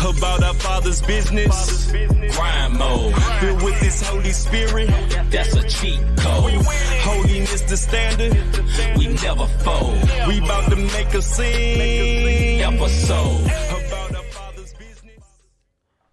about our Father's business. Grind mode, filled with His Holy Spirit. That's a cheat code. Holiness the standard. We never fold. We about to make a scene episode. About our Father's business.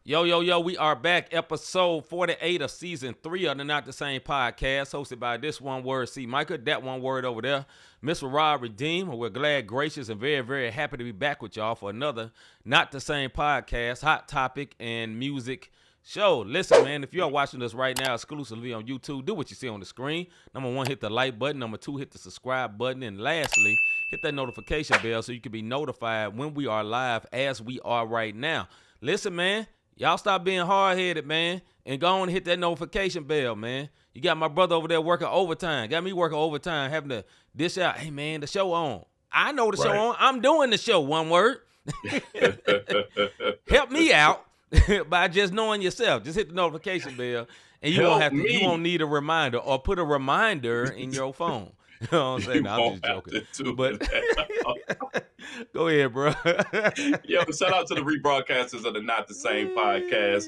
Yo, we are back. Episode 48 of season 3 of the Not the Same Podcast, hosted by this one word, C-Micah, that one word over there, Mr. Rob Redeem. We're glad, gracious, and very, very happy to be back with y'all for another Not the Same Podcast, hot topic and music show. Listen, man, if you're watching us right now exclusively on YouTube, do what you see on the screen. Number 1, hit the like button. Number 2, hit the subscribe button. And lastly, hit that notification bell so you can be notified when we are live as we are right now. Listen, man. Y'all stop being hard-headed, man, and go on and hit that notification bell, man. You got my brother over there working overtime. Got me working overtime, having to dish out, hey, man, the show on. I know the show on. I'm doing the show, one word. Help me out by just knowing yourself. Just hit the notification bell, and you won't need a reminder or put a reminder in your phone. You know what I'm saying? No, I'm just joking. But go ahead, bro. Yo, shout out to the rebroadcasters of the Not the Same Podcast.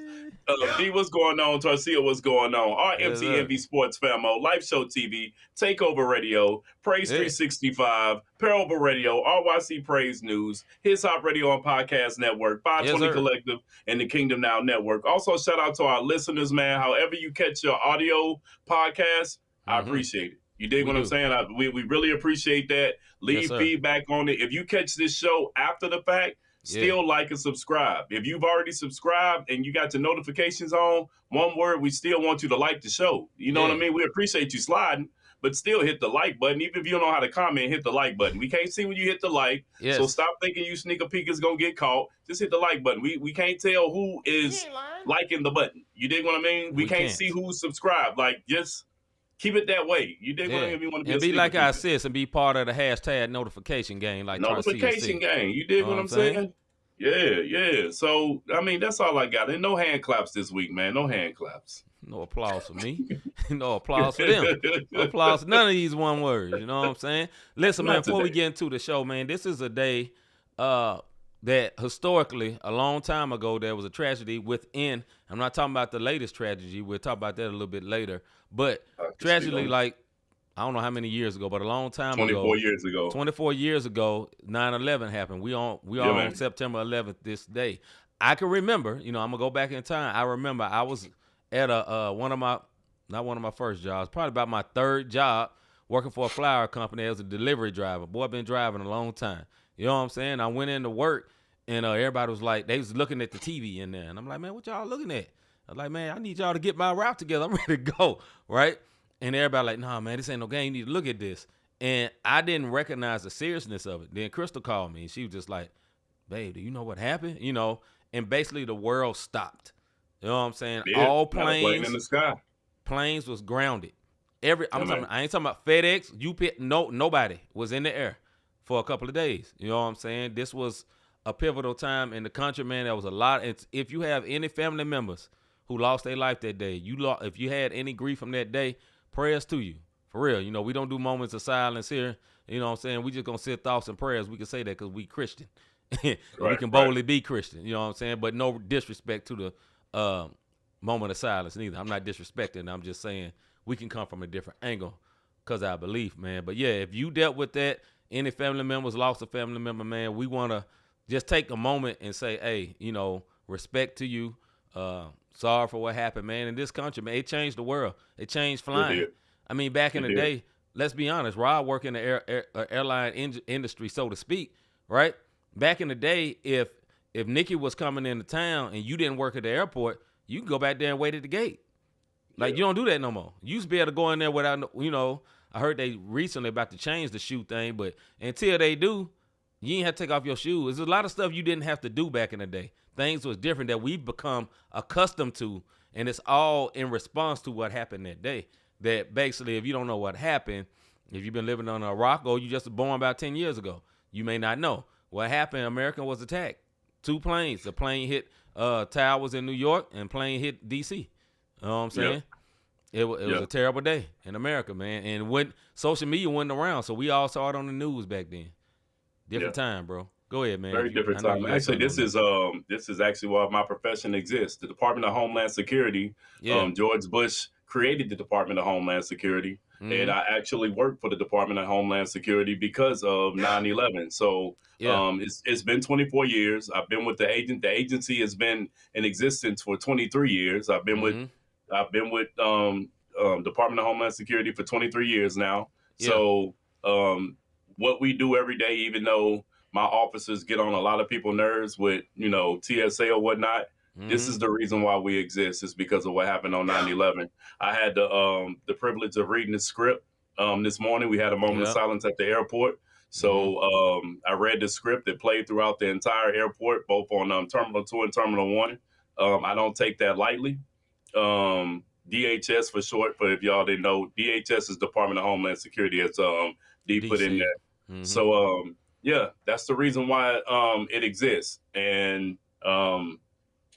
D, what's going on? Tarcia, what's going on? RMTNV Sports Famo, Life Show TV, Takeover Radio, Praise 365, Parover Radio, RYC Praise News, His Hop Radio and Podcast Network, 520 Collective, and the Kingdom Now Network. Also, shout out to our listeners, man. However you catch your audio podcast, I appreciate it. You dig what I'm saying? We really appreciate that. Leave feedback on it. If you catch this show after the fact, still like and subscribe. If you've already subscribed and you got your notifications on, one word, we still want you to like the show. You know what I mean? We appreciate you sliding, but still hit the like button. Even if you don't know how to comment, hit the like button. We can't see when you hit the like, so stop thinking you sneak a peek is going to get caught. Just hit the like button. We can't tell who is liking the button. You dig what I mean? We can't see who's subscribed. Like, just keep it that way. You dig what I mean? If you want to be like our sis and be part of the hashtag notification game. Like notification game. You dig what I'm saying? Yeah. So, I mean, that's all I got. And no hand claps this week, man. No hand claps. No applause for me. No applause for them. No applause for none of these one words. You know what I'm saying? Listen, man, before we get into the show, man, this is a day that historically, a long time ago, there was a tragedy within. I'm not talking about the latest tragedy. We'll talk about that a little bit later. But tragedy, like, I don't know how many years ago, but a long time 24 years ago. 24 years ago, 9/11 happened. We are on September 11th this day. I can remember, I'm going to go back in time. I remember I was at not one of my first jobs, probably about my third job, working for a flower company as a delivery driver. Boy, I've been driving a long time. You know what I'm saying? I went into work, and everybody was like, they was looking at the TV in there. And I'm like, man, what y'all looking at? I'm like, man, I need y'all to get my route together. I'm ready to go, right? And everybody like, nah, man, this ain't no game. You need to look at this. And I didn't recognize the seriousness of it. Then Crystal called me, and she was just like, babe, do you know what happened? And basically the world stopped. You know what I'm saying? Yeah, all planes in the sky. Planes was grounded. I ain't talking about FedEx, UPS, nobody was in the air for a couple of days. You know what I'm saying? This was a pivotal time in the country, man. There was a lot. If you have any family members who lost their life that day, if you had any grief from that day, prayers to you. For real. We don't do moments of silence here. You know what I'm saying? We just going to say thoughts and prayers. We can say that because we Christian. We can boldly be Christian. You know what I'm saying? But no disrespect to the moment of silence neither. I'm not disrespecting. I'm just saying we can come from a different angle because I believe, man. But, yeah, if you dealt with that, any family members lost a family member, man, we want to just take a moment and say, hey, respect to you. Sorry for what happened, man. In this country, man, it changed the world. It changed flying. I mean, back in the day, let's be honest, Rob worked in the airline industry, so to speak, right? Back in the day, if Nikki was coming into town and you didn't work at the airport, you can go back there and wait at the gate. Like, you don't do that no more. You used to be able to go in there without, I heard they recently about to change the shoe thing, but until they do, you ain't have to take off your shoes. There's a lot of stuff you didn't have to do back in the day. Things was different that we've become accustomed to, and it's all in response to what happened that day. That basically, if you don't know what happened, if you've been living on a rock or you just born about 10 years ago, you may not know. What happened, America was attacked. 2 planes. A plane hit towers in New York and plane hit D.C. You know what I'm saying? It was a terrible day in America, man. And when social media wasn't around, so we all saw it on the news back then. Different time, bro. Go ahead, man. Very different I know time. you got Actually, something on this is actually why my profession exists. The Department of Homeland Security. Yeah. George Bush created the Department of Homeland Security, and I actually worked for the Department of Homeland Security because of 9/11. So it's been 24 years. I've been with the agent. The agency has been in existence for 23 years. I've been with Department of Homeland Security for 23 years now. Yeah. So what we do every day, even though my officers get on a lot of people's nerves with, TSA or whatnot, this is the reason why we exist. It's because of what happened on 9/11. I had the privilege of reading the script this morning. We had a moment of silence at the airport. So I read the script. It played throughout the entire airport, both on Terminal 2 and Terminal 1. I don't take that lightly. DHS for short, for if y'all didn't know, DHS is Department of Homeland Security, as D put in there. So that's the reason why it exists. And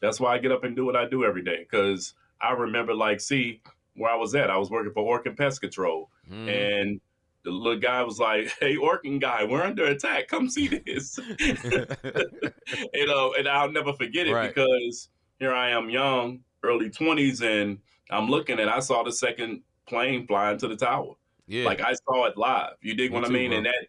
that's why I get up and do what I do every day. Because I remember, where I was at. I was working for Orkin Pest Control. And the little guy was like, "Hey, Orkin guy, we're under attack. Come see this." And I'll never forget it because here I am young, early 20s, and I'm looking and I saw the second plane flying to the tower. Yeah. Like I saw it live. You dig what I mean? Bro. And that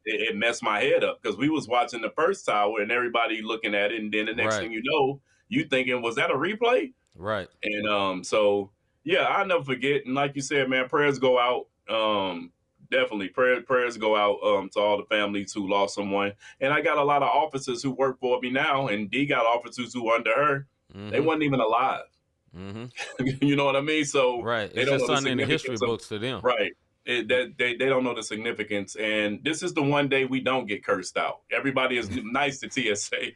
it messed my head up because we was watching the first tower and everybody looking at it, and then the next thing you know, you thinking, was that a replay? Right. And so I'll never forget. And like you said, man, prayers go out. Definitely prayers go out to all the families who lost someone. And I got a lot of officers who work for me now, and D got officers who under her. They wasn't even alive. You know what I mean? So they don't know something in the history books to them. Right. They don't know the significance. And this is the one day we don't get cursed out. Everybody is nice to TSA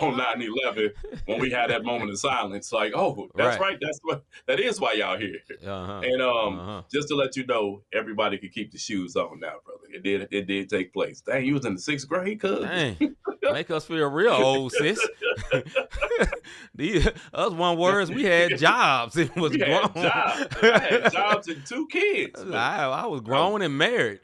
on 9/11 when we had that moment of silence. Like, oh, that's right. That is why y'all here. And just to let you know, everybody could keep the shoes on now, brother. It did take place. Dang, you was in the 6th grade, cuz. Dang. Make us feel real old, sis. Us one words, we had jobs. It was grown. I had jobs and 2 kids. I was grown and married.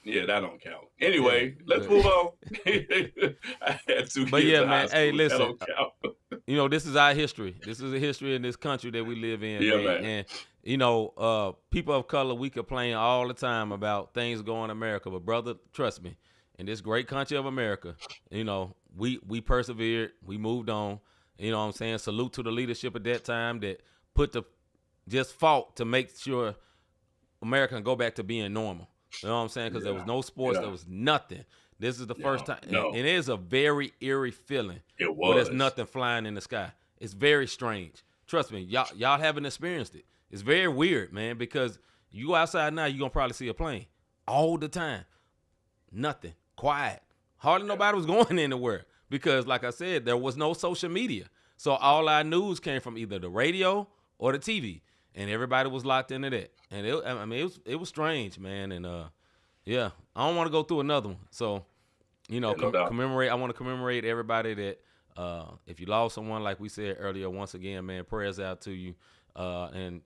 That don't count. Anyway, let's move on. I had 2 kids. But yeah, man. Hey, listen. That don't count. This is our history. This is a history in this country that we live in. Yeah, man. And people of color, we complain all the time about things going in America. But brother, trust me, in this great country of America, we persevered. We moved on. You know what I'm saying? Salute to the leadership at that time that put fought to make sure America can go back to being normal. You know what I'm saying? Because there was no sports. There was nothing. This is the first time. And it is a very eerie feeling. It was. Where there's nothing flying in the sky. It's very strange. Trust me, y'all haven't experienced it. It's very weird, man, because you go outside now, you're going to probably see a plane all the time. Nothing. Quiet. Hardly nobody was going anywhere because, like I said, there was no social media. So all our news came from either the radio or the TV, and everybody was locked into that. And it was strange, man. And I don't want to go through another one. So, commemorate. I want to commemorate everybody that if you lost someone, like we said earlier, once again, man, prayers out to you. And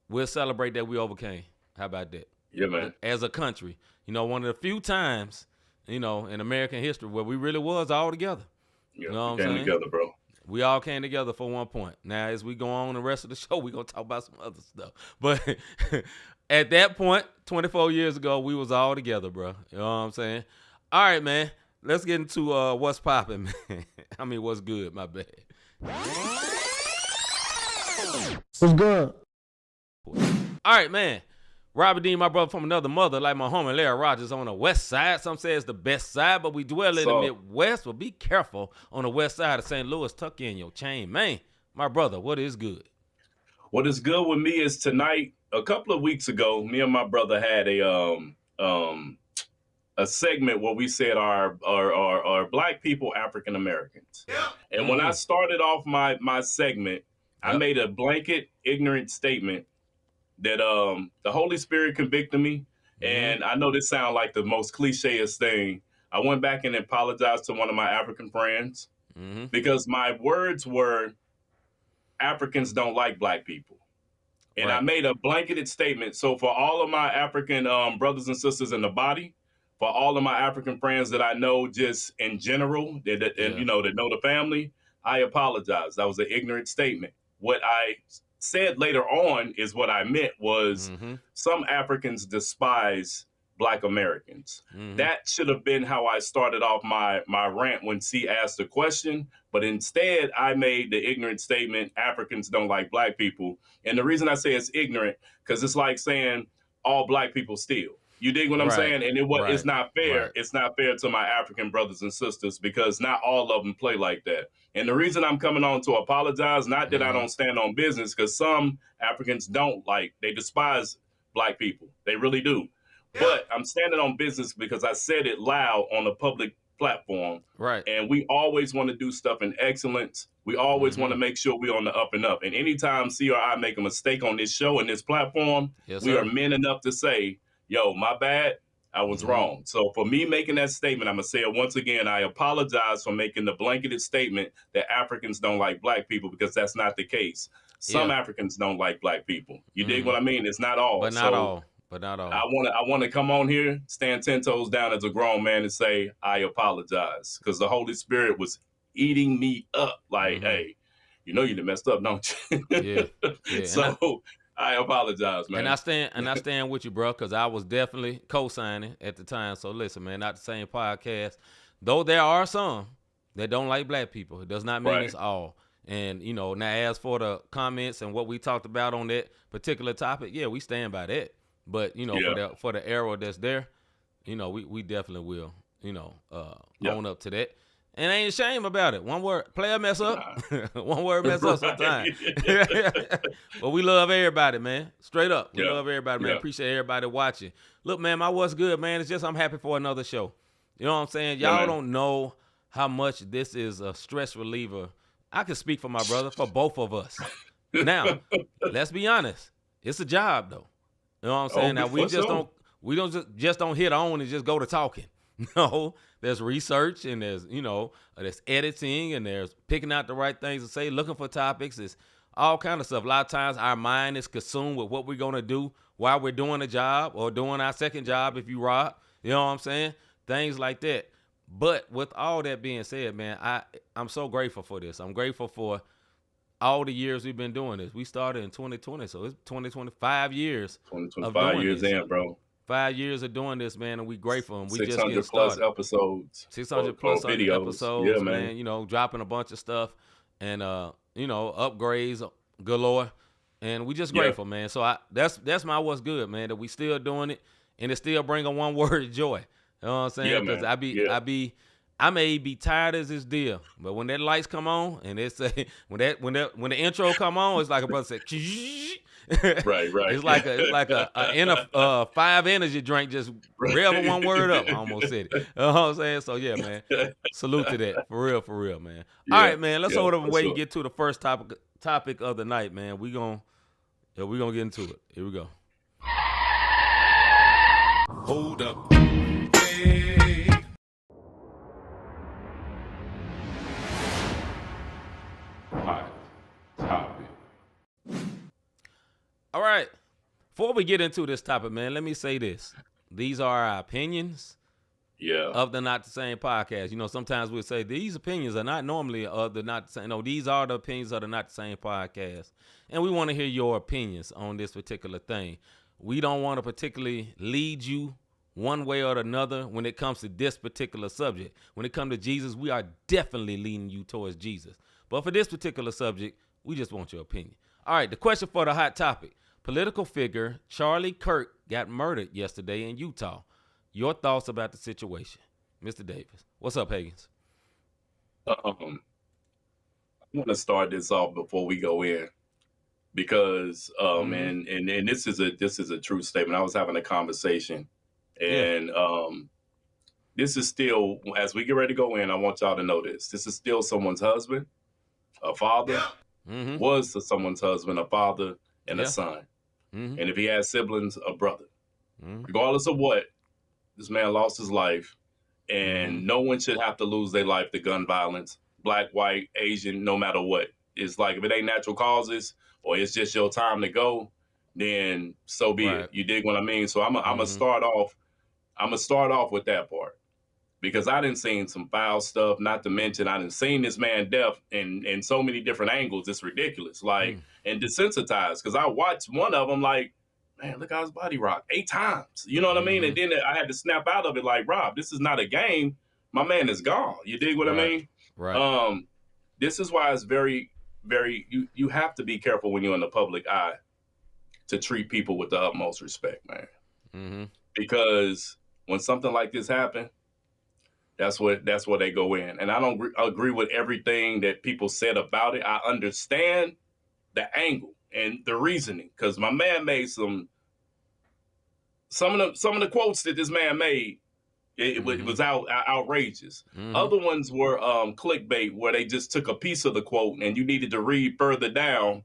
we'll celebrate that we overcame. How about that? Yeah, man. As a country, one of the few times, in American history where we really was all together. Yeah, you know what we I'm came saying? together, bro. We all came together for one point. Now, as we go on the rest of the show, we're going to talk about some other stuff. But at that point, 24 years ago, we was all together, bro. You know what I'm saying? All right, man. Let's get into what's popping, man. I mean, what's good, my bad. What's good? All right, man. Robert Dean, my brother from another mother, like my homie Larry Rogers on the west side. Some say it's the best side, but we dwell in the Midwest. But be careful on the west side of St. Louis. Tuck in your chain, man. My brother, what is good? What is good with me is tonight. A couple of weeks ago, me and my brother had a segment where we said our Black people African Americans. And when I started off my segment, I made a blanket ignorant statement that the Holy Spirit convicted me. And I know this sounds like the most clichéest thing. I went back and apologized to one of my African friends because my words were, Africans don't like Black people. And I made a blanketed statement. So for all of my African brothers and sisters in the body, for all of my African friends that I know just in general, that you know, that know the family, I apologize. That was an ignorant statement. What I said later on is what I meant was some Africans despise Black Americans. That should have been how I started off my rant when C asked the question, but instead I made the ignorant statement, Africans don't like Black people. And the reason I say it's ignorant, because it's like saying all Black people steal. You dig what I'm saying? And it's not fair. Right. It's not fair to my African brothers and sisters because not all of them play like that. And the reason I'm coming on to apologize, not that I don't stand on business, because some Africans they despise Black people. They really do. But I'm standing on business because I said it loud on a public platform. Right. And we always want to do stuff in excellence. We always want to make sure we're on the up and up. And anytime C or I make a mistake on this show and this platform, we are men enough to say, yo, my bad, I was wrong. So for me making that statement, I'm going to say it once again, I apologize for making the blanketed statement that Africans don't like Black people, because that's not the case. Some Africans don't like Black people. You dig what I mean? It's not all. But not all. But not all. I want to come on here, stand 10 toes down as a grown man and say, I apologize. Because the Holy Spirit was eating me up. Like, hey, you know you done messed up, don't you? Yeah. So I apologize, man. And I stand with you, bro, because I was definitely co-signing at the time. So listen, man, not the same podcast. Though there are some that don't like Black people, it does not mean it's all. And, you know, now as for the comments and what we talked about on that particular topic, yeah, we stand by that. But, you know, for the arrow that's there, you know, we definitely will, you know, own up to that. And ain't ashamed about it. One word, player mess up. One word mess up sometimes. But we love everybody, man. Straight up. We love everybody, man. Appreciate everybody watching. Look, man, my what's good, man. It's just I'm happy for another show. You know what I'm saying? Y'all don't know how much this is a stress reliever. I can speak for my brother, for both of us. Now, let's be honest. It's a job, though. You know what I'm saying? Now we just don't hit on and just go to talking. No, there's research and there's, you know, there's editing and there's picking out the right things to say, looking for topics. It's all kind of stuff. A lot of times our mind is consumed with what we're going to do while we're doing a job or doing our second job if you rock. You know what I'm saying? Things like that. But with all that being said, man, I'm so grateful for this. I'm grateful for all the years we've been doing this. We started in 2020, so it's 5 years. 2025 years in, bro. 5 years of doing this, man, and we grateful. And we 600 just get started. plus episodes. 600 plus videos. Episodes, yeah, man. You know, dropping a bunch of stuff and you know, upgrades galore. And we just grateful, man. So that's my what's good, man, that we still doing it and it still bringing one word joy. You know what I'm saying? Because I may be tired as this deal, but when that lights come on and it say when the intro come on, it's like a brother said, right. It's like a 5 energy drink just rev one word up. I almost said it. You know what I'm saying? So yeah, man. Salute to that. For real, man. All right, man. Let's hold up and wait and get to the first topic of the night, man. We gonna get into it. Here we go. Hold up. Hey. Hot topic. All right. Before we get into this topic, man, let me say this. These are our opinions of the Not the Same podcast. You know, sometimes we'll say these opinions are not normally of the Not the Same. No, these are the opinions of the Not the Same podcast. And we want to hear your opinions on this particular thing. We don't want to particularly lead you one way or another when it comes to this particular subject. When it comes to Jesus, we are definitely leading you towards Jesus. But for this particular subject, we just want your opinion. All right, the question for the hot topic. Political figure Charlie Kirk got murdered yesterday in Utah. Your thoughts about the situation, Mr. Davis. What's up, Higgins? I want to start this off before we go in because, and this is a true statement. I was having a conversation, and this is still, as we get ready to go in, I want y'all to know this. This is still someone's husband, a father, was to someone's husband, a father, and a son. And if he has siblings, a brother. Regardless of what, this man lost his life, and no one should have to lose their life to gun violence, black, white, Asian, no matter what. It's like if it ain't natural causes or it's just your time to go, then so be Right. it. You dig what I mean? So I'm gonna start off. I'm gonna start off with that part because I didn't seen some foul stuff. Not to mention I didn't seen this man deaf in so many different angles. It's ridiculous. Like and desensitized because I watched one of them like, man, look how his body rock 8 times. You know what I mean? And then I had to snap out of it like, Rob, this is not a game. My man is gone. You dig what I mean? Right. This is why it's very, very. You have to be careful when you're in the public eye to treat people with the utmost respect, man. Because when something like this happens, that's where they go in. And I don't agree with everything that people said about it. I understand the angle and the reasoning because my man made some of the quotes that this man made. It was outrageous. Other ones were clickbait where they just took a piece of the quote and you needed to read further down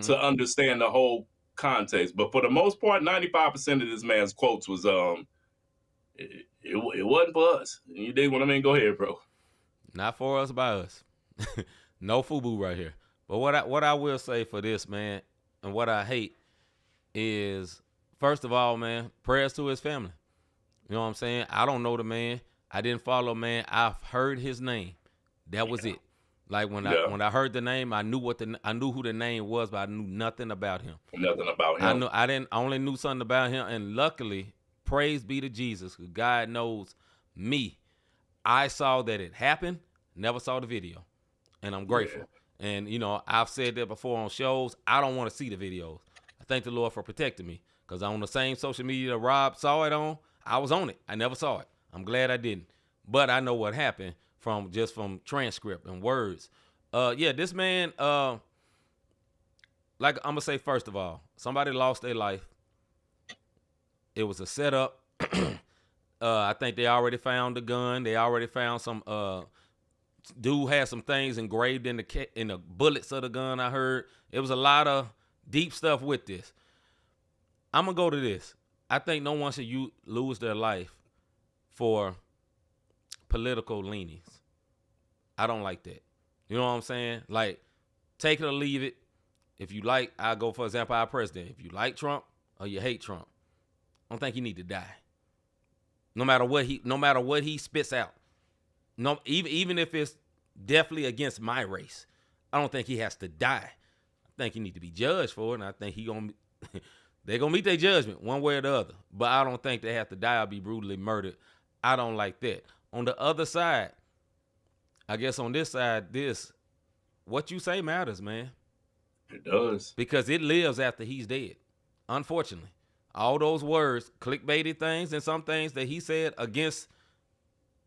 to understand the whole context. But for the most part, 95% of this man's quotes was it wasn't for us. You dig what I mean? Go ahead, bro. Not for us, by us. No FUBU right here. But what I will say for this, man, and what I hate is, first of all, man, prayers to his family. You know what I'm saying? I don't know the man. I didn't follow man. I've heard his name. That was it. Like when I heard the name, I knew who the name was, but I knew nothing about him. Nothing about him. I only knew something about him, and luckily, praise be to Jesus, because God knows me. I saw that it happened, never saw the video, and I'm grateful. Yeah. And you know, I've said that before on shows. I don't want to see the videos. I thank the Lord for protecting me, because on the same social media that Rob saw it on, I was on it. I never saw it. I'm glad I didn't. But I know what happened from transcript and words. This man, like I'm going to say, first of all, somebody lost their life. It was a setup. I think they already found the gun. They already found some, dude had some things engraved in the bullets of the gun, I heard. It was a lot of deep stuff with this. I'm going to go to this. I think no one should lose their life for political leanings. I don't like that. You know what I'm saying? Like, take it or leave it. If you like, I'll go, for example, our president. If you like Trump or you hate Trump, I don't think he need to die. No matter what he spits out. No, even if it's definitely against my race, I don't think he has to die. I think he need to be judged for it, and I think they're going to meet their judgment one way or the other. But I don't think they have to die or be brutally murdered. I don't like that. On the other side, I guess on this side, what you say matters, man. It does. Because it lives after he's dead, unfortunately. All those words, clickbaited things and some things that he said against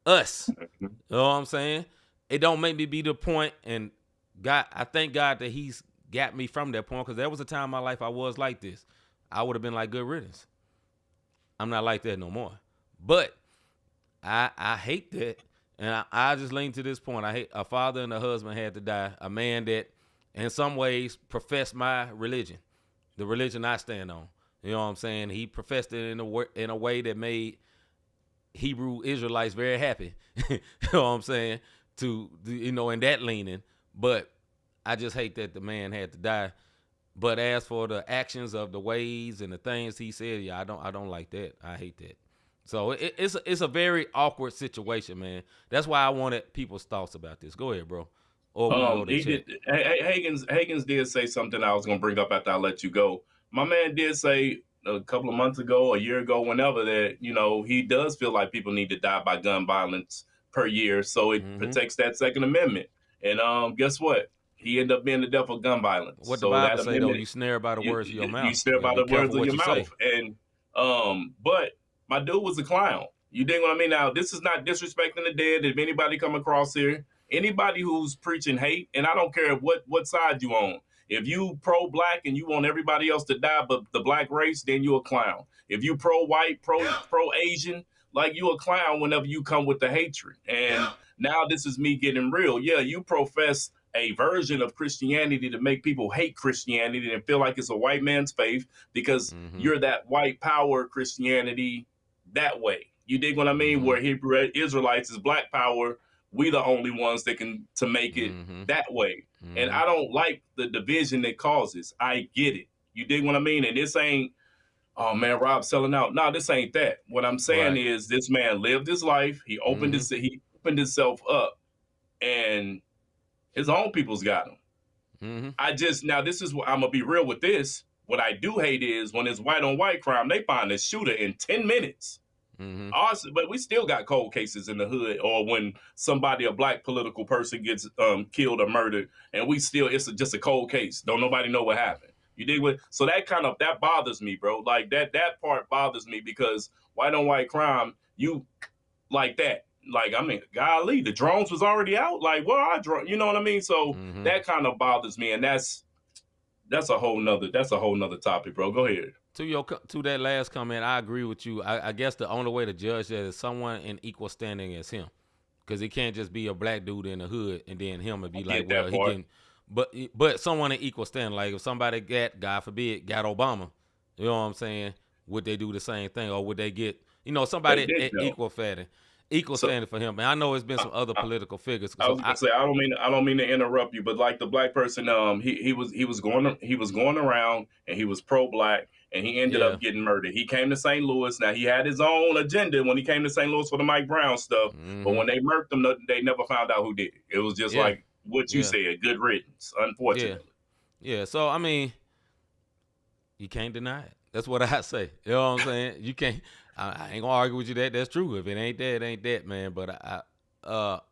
us. You know what I'm saying? It don't make me be the point, and God, I thank God that he's got me from that point, because there was a time in my life I was like this. I would have been like, good riddance. I'm not like that no more. But I hate that. And I just lean to this point. I hate a father and a husband had to die. A man that in some ways professed my religion, the religion I stand on. You know what I'm saying? He professed it in a way that made Hebrew Israelites very happy. You know what I'm saying? In that leaning. But I just hate that the man had to die. But as for the actions of the ways and the things he said, I don't like that. I hate that. So it's a very awkward situation, man. That's why I wanted people's thoughts about this. Go ahead, bro. Higgins did say something I was going to bring up after I let you go. My man did say a couple of months ago, a year ago, whenever, that, he does feel like people need to die by gun violence per year. So it protects that Second Amendment. And guess what? He ended up being the death of gun violence. What the Bible say, though, you snare by the words of your mouth. You snare by the words of your mouth. And but my dude was a clown. You dig what I mean? Now, this is not disrespecting the dead. If anybody come across here, anybody who's preaching hate, and I don't care what side you on. If you pro-black and you want everybody else to die but the black race, then you a clown. If you pro-white, pro-Asian, like you a clown whenever you come with the hatred. And now this is me getting real. Yeah, you profess a version of Christianity to make people hate Christianity and feel like it's a white man's faith because you're that white power Christianity that way. You dig what I mean? Where Hebrew Israelites is black power. We the only ones that can to make it that way. And I don't like the division that causes. I get it. You dig what I mean? And this ain't, oh man, Rob selling out. No, this ain't that. What I'm saying Right. is this man lived his life. He opened he opened himself up, and his own people's got him. Now this is what I'm gonna be real with this. What I do hate is when it's white on white crime, they find the shooter in 10 minutes. Awesome, but we still got cold cases in the hood, or when a black political person gets killed or murdered, and it's just a cold case. Don't nobody know what happened. You dig what? So that bothers me, bro. Like that part bothers me because white on white crime, you like that. Like, I mean, golly, the drones was already out. Like, where are drones? You know what I mean? So that kind of bothers me, and that's a whole nother topic, bro. Go ahead. To that last comment, I agree with you. I guess the only way to judge that is someone in equal standing as him, because he can't just be a black dude in the hood and then him and be like, well, he can. But someone in equal standing, like if somebody God forbid, got Obama, you know what I'm saying? Would they do the same thing, or would they get somebody at equal standing for him? And I know it's been some other political figures. I was gonna say I don't mean to interrupt you, but like the black person, he was going around and he was pro-black. And he ended up getting murdered. He came to St. Louis. Now, he had his own agenda when he came to St. Louis for the Mike Brown stuff. But when they murked him, they never found out who did it. It was just like what you said, good riddance, unfortunately. Yeah, so, I mean, you can't deny it. That's what I say. You know what I'm saying? You can't. I ain't going to argue with you that that's true. If it ain't that, it ain't that, man. But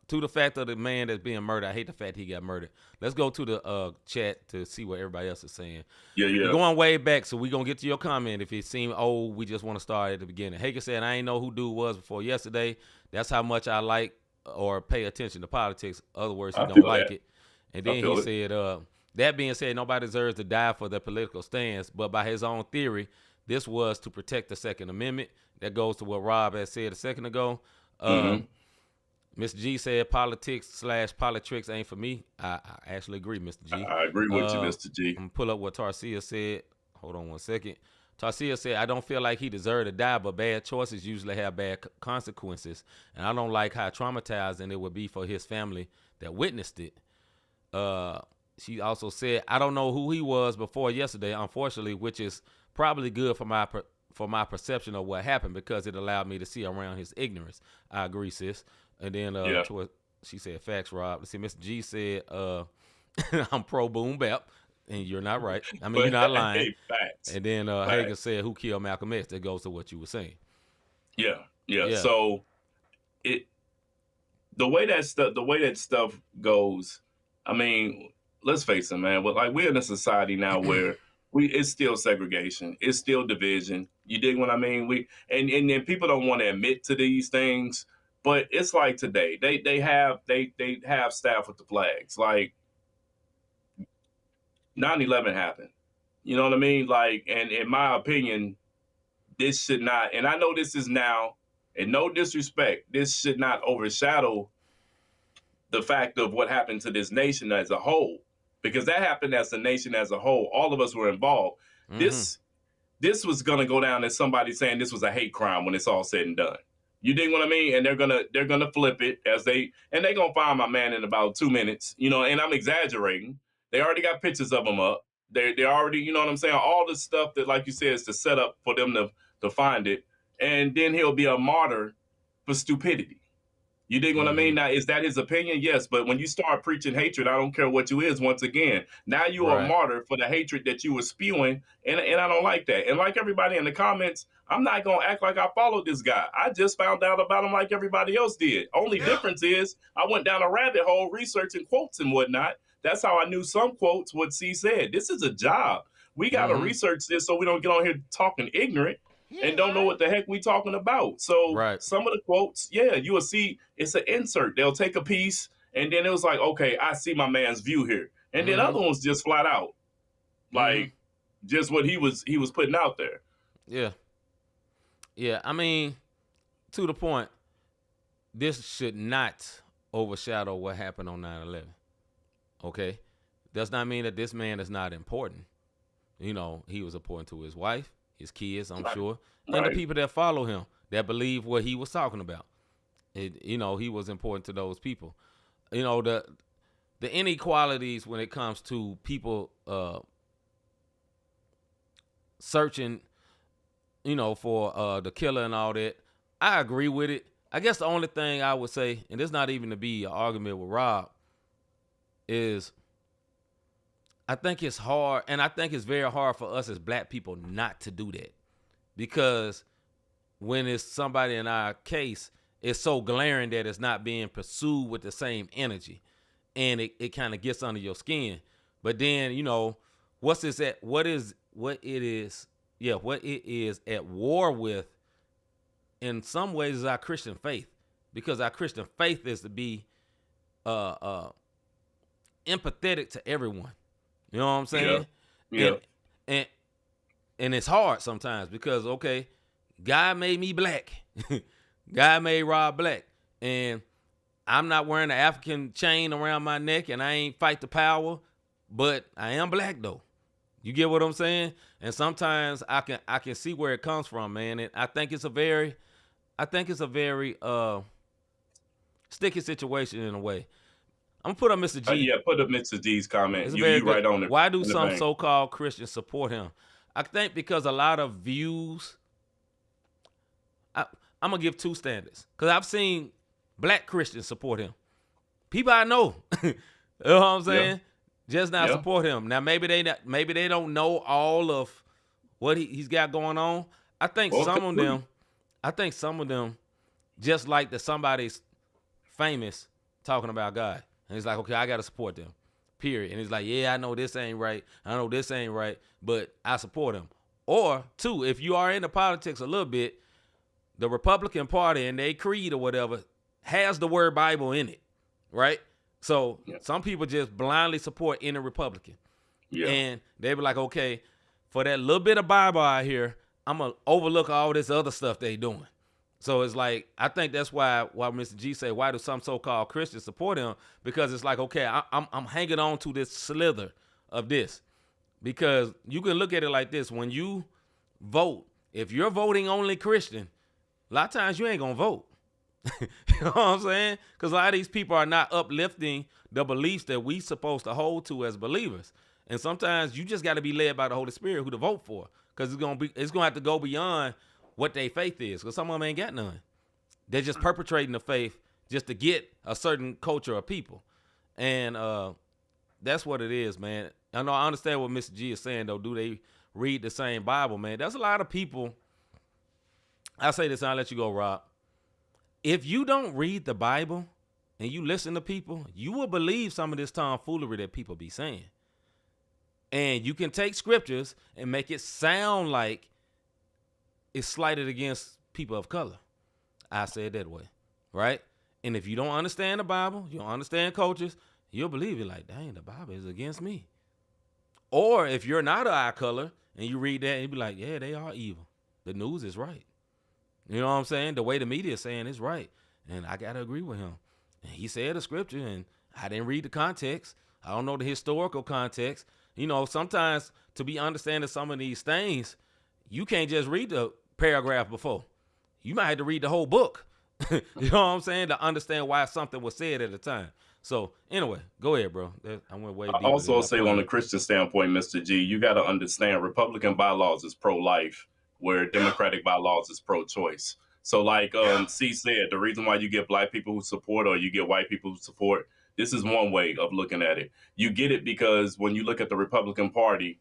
to the fact of the man that's being murdered, I hate the fact he got murdered. Let's go to the chat to see what everybody else is saying. Yeah. We're going way back, so we're going to get to your comment. If it seemed old, we just want to start at the beginning. Hager said, I ain't know who dude was before yesterday. That's how much I like or pay attention to politics. Other words, he don't like it. And then he said, that being said, nobody deserves to die for their political stance, but by his own theory, this was to protect the Second Amendment. That goes to what Rob had said a second ago. Mr. G said politics/politricks ain't for me. I actually agree, Mr. G. I agree with you, Mr. G. I'm going to pull up what Tarsia said. Hold on one second. Tarsia said, I don't feel like he deserved to die, but bad choices usually have bad consequences. And I don't like how traumatizing it would be for his family that witnessed it. She also said, I don't know who he was before yesterday, unfortunately, which is probably good for my perception of what happened because it allowed me to see around his ignorance. I agree, sis. And then she said, facts, Rob. Let's see, Mr. G said, I'm pro boom bap, and you're not right. I mean, you're not lying. Facts. And then Hager said, who killed Malcolm X? That goes to what you were saying. Yeah. So the way that stuff goes, I mean, let's face it, man. But like we're in a society now where it's still segregation, it's still division. You dig what I mean? And people don't want to admit to these things. But it's like today, they have staff with the flags. Like 9/11 happened. You know what I mean? Like, and in my opinion, this should not, and I know this is now, and no disrespect, this should not overshadow the fact of what happened to this nation as a whole. Because that happened as a nation as a whole. All of us were involved. This was gonna go down as somebody saying this was a hate crime when it's all said and done. You dig what I mean? And they're gonna flip it they're gonna find my man in about 2 minutes, and I'm exaggerating. They already got pictures of him up. They already, you know what I'm saying? All the stuff that, like you said, is to set up for them to find it. And then he'll be a martyr for stupidity. You dig what I mean? Now, is that his opinion? Yes. But when you start preaching hatred, I don't care what you is, once again, now you are a martyr for the hatred that you were spewing. And I don't like that. And like everybody in the comments, I'm not going to act like I followed this guy. I just found out about him like everybody else did. Only difference is I went down a rabbit hole researching quotes and whatnot. That's how I knew some quotes, what C said. This is a job. We got to research this so we don't get on here talking ignorant. And don't know what the heck we talking about. So some of the quotes, you will see it's an insert. They'll take a piece and then it was like, okay, I see my man's view here. And then other ones just flat out, like just what he was putting out there. Yeah. I mean, to the point, this should not overshadow what happened on 9/11. Okay, does not mean that this man is not important. He was important to his wife, his kids, I'm sure, and the people that follow him that believe what he was talking about. He was important to those people. The inequalities when it comes to people searching, for the killer and all that. I agree with it. I guess the only thing I would say, and this not even to be an argument with Rob, is I think it's hard, and I think it's very hard for us as black people not to do that. Because when it's somebody in our case, it's so glaring that it's not being pursued with the same energy. And it kind of gets under your skin. But then, what it is at war with in some ways is our Christian faith. Because our Christian faith is to be empathetic to everyone. You know what I'm saying? Yeah. And it's hard sometimes because, okay, God made me black. God made Rob black. And I'm not wearing an African chain around my neck and I ain't fight the power, but I am black though. You get what I'm saying? And sometimes I can see where it comes from, man. And I think it's a very sticky situation in a way. I'm gonna put up Mr. G. Put up Mr. G's comment. You right on it. Why do some so-called Christians support him? I think because a lot of views. I'm gonna give two standards because I've seen black Christians support him. People I know, you know what I'm saying, just not support him. Now maybe they don't know all of what he's got going on. I think some of them just like that somebody's famous talking about God. And he's like, okay, I got to support them, period. And he's like, yeah, I know this ain't right. I know this ain't right, but I support him. Or two, if you are into politics a little bit, the Republican Party and their creed or whatever has the word Bible in it, right? So some people just blindly support any Republican. Yeah. And they be like, okay, for that little bit of Bible out here, I'm going to overlook all this other stuff they doing. So it's like, I think that's why Mr. G say, why do some so-called Christians support him? Because it's like, okay, I'm hanging on to this slither of this. Because you can look at it like this. When you vote, if you're voting only Christian, a lot of times you ain't going to vote. You know what I'm saying? Because a lot of these people are not uplifting the beliefs that we supposed to hold to as believers. And sometimes you just got to be led by the Holy Spirit who to vote for. Because it's going to have to go beyond what their faith is, because some of them ain't got none. They're just perpetrating the faith just to get a certain culture of people. And that's what it is, man. I understand what Mr. G is saying, though. Do they read the same Bible, man? There's a lot of people. I'll say this and I'll let you go, Rob. If you don't read the Bible and you listen to people, you will believe some of this tomfoolery that people be saying. And you can take scriptures and make it sound like it's slighted against people of color. I say it that way, right? And if you don't understand the Bible, you don't understand cultures, you'll believe it like, dang, the Bible is against me. Or if you're not of our color and you read that and you be like, yeah, they are evil. The news is right. You know what I'm saying? The way the media is saying is right. And I got to agree with him. And he said the scripture and I didn't read the context. I don't know the historical context. Sometimes to be understanding some of these things, you can't just read the paragraph before. You might have to read the whole book. You know what I'm saying? To understand why something was said at the time. So anyway, go ahead, bro. I went way deeper. I also say on the Christian standpoint, Mr. G, you got to understand Republican bylaws is pro-life, where Democratic bylaws is pro-choice. So like C said, the reason why you get black people who support or you get white people who support, this is one way of looking at it. You get it because when you look at the Republican Party,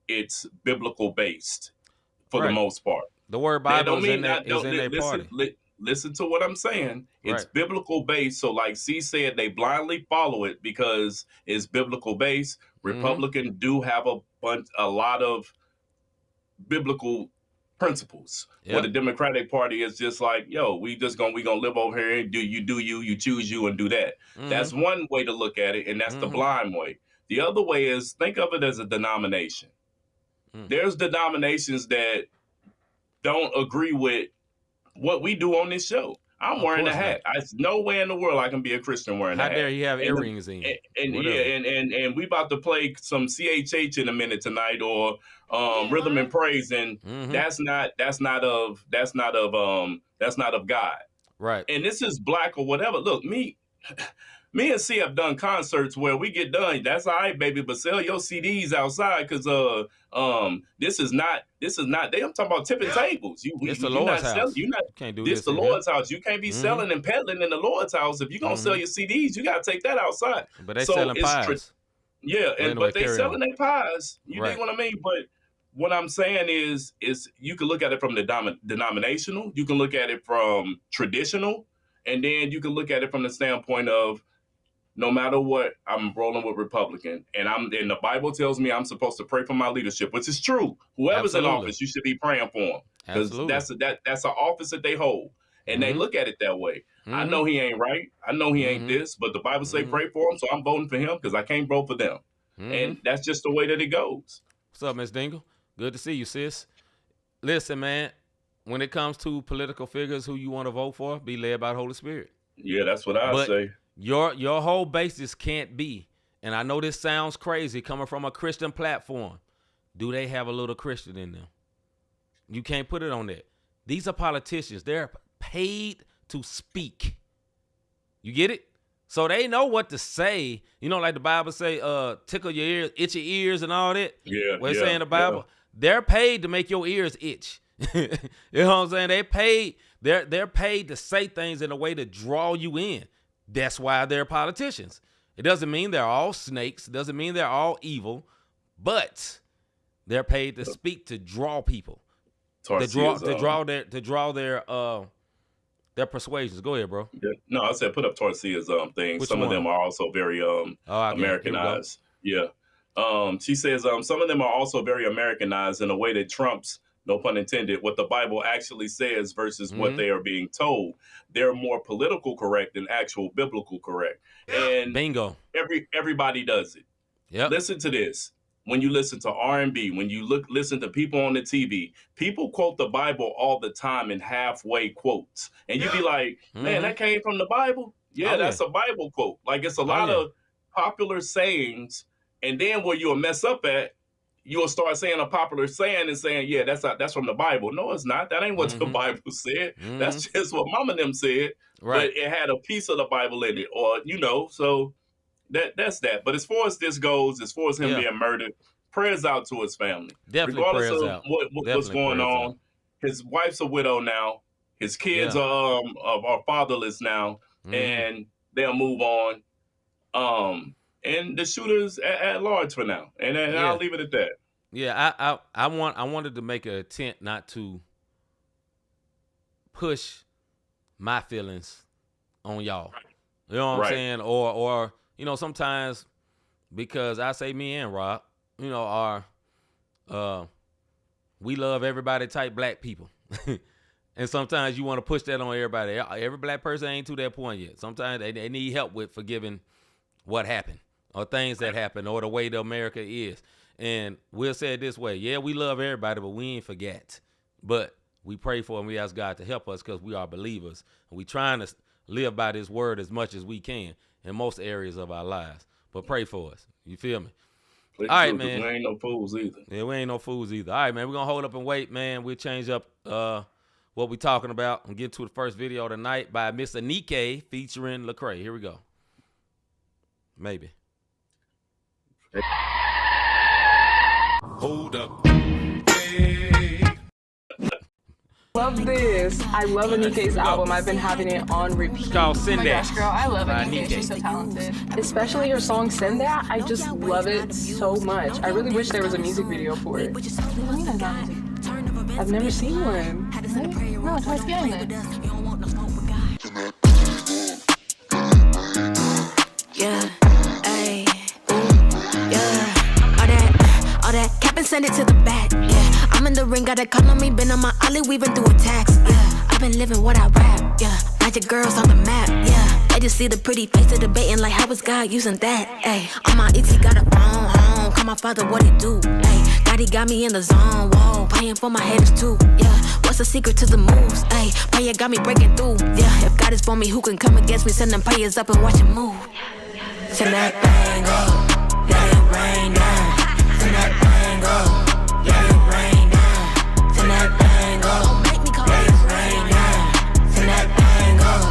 it's biblical based for the most part. The word Bible is in their party. Listen to what I'm saying. It's biblical based. So like C said, they blindly follow it because it's biblical based. Republicans do have a lot of biblical principles. Where the Democratic Party is just like, yo, we gonna live over here and you choose you and do that. That's one way to look at it, and that's the blind way. The other way is think of it as a denomination. There's denominations that don't agree with what we do on this show. I'm wearing a hat. There's no way in the world I can be a Christian wearing a hat. How dare you have earrings in? And we about to play some CHH in a minute tonight, or rhythm and praise, and that's not of God. Right. And this is black or whatever. Look, me, Me and C have done concerts where we get done. That's all right, baby, but sell your CDs outside because this is not. I'm talking about tipping tables. It's the Lord's house. You can't do this. The Lord's house. You can't be selling and peddling in the Lord's house. If you're gonna sell your CDs, you gotta take that outside. But they selling pies. But they selling their pies. You know what I mean? But what I'm saying is you can look at it from the denominational. You can look at it from traditional, and then you can look at it from the standpoint of, no matter what, I'm rolling with Republican, and the Bible tells me I'm supposed to pray for my leadership, which is true. Whoever's in office, you should be praying for them, because that's an office that they hold, and they look at it that way. I know he ain't right. I know he ain't this, but the Bible say pray for him, so I'm voting for him because I can't vote for them, and that's just the way that it goes. What's up, Miss Dingle? Good to see you, sis. Listen, man, when it comes to political figures who you want to vote for, be led by the Holy Spirit. Yeah, that's what I say. Your whole basis can't be, and I know this sounds crazy coming from a Christian platform, do they have a little Christian in them? You can't put it on that. These are politicians. They're paid to speak. You get it? So they know what to say. You know, like the Bible say, tickle your ears, itch your ears and all that. Yeah. What it's saying in the Bible. Yeah. They're paid to make your ears itch. You know what I'm saying? They're paid to say things in a way to draw you in. That's why they're politicians. It doesn't mean they're all snakes. It doesn't mean they're all evil, but they're paid to speak to draw people, to draw their persuasions. Go ahead, bro. Yeah. No, I said put up Torcia's thing. Some of them are also very Americanized. Yeah. She says some of them are also very Americanized in a way that trumps, no pun intended, what the Bible actually says versus what they are being told. They're more political correct than actual biblical correct. And bingo. Everybody does it. Yeah. Listen to this. When you listen to R&B, when you listen to people on the TV, people quote the Bible all the time in halfway quotes. And you be like, man, that came from the Bible? Yeah, that's a Bible quote. Like, it's a lot of popular sayings. And then where you'll mess up at, you'll start saying a popular saying and saying, yeah, that's from the Bible. No, it's not. That ain't what the Bible said. That's just what mama and them said. Right. But it had a piece of the Bible in it, or, so that's that. But as far as this goes, as far as him being murdered, prayers out to his family. Definitely regardless of what's going on. His wife's a widow now. His kids are fatherless now, and they'll move on. And the shooter's at large for now, and I'll leave it at that. Yeah, I wanted to make an attempt not to push my feelings on y'all. You know what I'm saying? Or sometimes, because I say me and Rob, are we love everybody type black people. And sometimes you want to push that on everybody. Every black person ain't to that point yet. Sometimes they need help with forgiving what happened, or things that happen, or the way that America is. And we'll say it this way. Yeah, we love everybody, but we ain't forget. But we pray for and we ask God to help us because we are believers. And we trying to live by this word as much as we can in most areas of our lives. But pray for us. You feel me? All right, man. We ain't no fools either. Yeah, we ain't no fools either. All right, man. We're going to hold up and wait, man. We'll change up what we talking about and get to the first video tonight by Miss Anike featuring Lecrae. Here we go. Maybe. Hold up. Hey. Love this. I love Anike's album. I've been having it on repeat. It's called Send That. Oh my gosh, girl, I love Anike. She's so talented. Especially her song Send That. I just love it so much. I really wish there was a music video for it. I've never seen one. No, it's worth getting it. Yeah, ayy, yeah. All that cap and send it to the back. Yeah, I'm in the ring, got a cut on me, been on my alley, weaving through attacks. Yeah, I've been living what I rap. Yeah, magic girls on the map. Yeah, I just see the pretty face of debating like how is God using that? Ayy, on my ET got a phone home, call my father what he do. Ayy, God he got me in the zone. Whoa, praying for my haters too. Yeah, what's the secret to the moves? Ayy, prayer got me breaking through. Yeah, if God is for me, who can come against me? Send them prayers up and watch him move. Send that bang up, let it rain down. Send that bang up, let it rain down. Send that bang up, let it rain down. Send that bang up,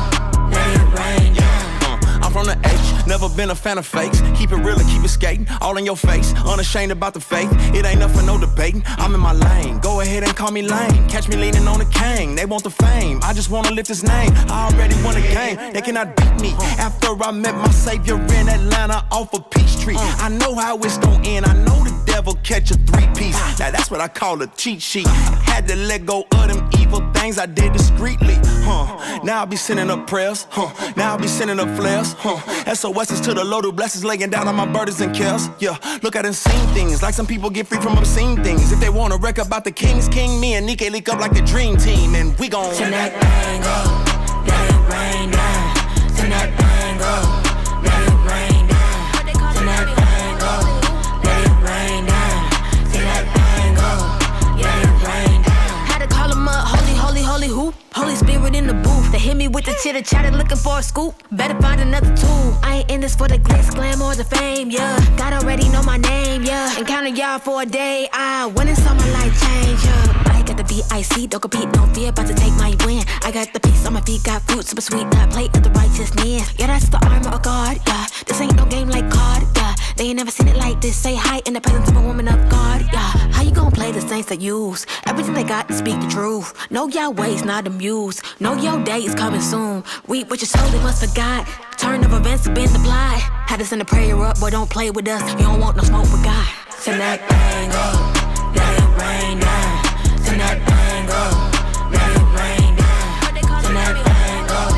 let it rain down. I'm from the H, Never been a fan of fakes. Keep it real and keep it skating. All in your face, unashamed about the faith. It ain't nothing, no debating. I'm in my lane. Go ahead and call me lame. Catch me leaning on the cane. They want the fame. I just wanna lift his name. I already won a game. They cannot beat me. After I met my savior in Atlanta off of Peachtree. I know how it's gon' end. I know the devil catch a 3-piece. Now that's what I call a cheat sheet. Had to let go of them evil things I did discreetly. Now I be sending up prayers. Now I be sending up flares. SOS's to the Lord who blesses, laying down on my burdens and cares. Yeah, look, I done seen things like some people get free from obscene things. If they want to wreck about the King's King, me and Nikkei leak up like the dream team, and we gon' turn that thing up, let it rain down. Turn that thing up, let it rain down. Turn that thing up, let it rain down. Turn that thing up, let it rain down. Had to call him up, holy hoop. Holy Spirit in the booth. They hit me with the chitter chatter, looking for a scoop. Better find another tool. I ain't in this for the glitz, glam, or the fame, yeah. God already know my name, yeah. And counting y'all for a day, I went and saw my life change, yeah. I got the BIC, don't compete, don't fear, about to take my win. I got the peace on my feet, got fruit, super sweet, that plate of the righteousness. Yeah, that's the armor of God, yeah. This ain't no game like card, yeah. They ain't never seen it like this. Say hi in the presence of a woman of God, yeah. How you gon' play the saints they use? Everything they got to speak the truth. Know your ways, not amused. Know your day is coming soon. Reap what you sowed, they must forgot. Turn of events have been applied. Had to send a prayer up, boy, don't play with us. You don't want no smoke with God. Send that thing up, let it rain down. Send that thing up, let it rain down. Send that thing up,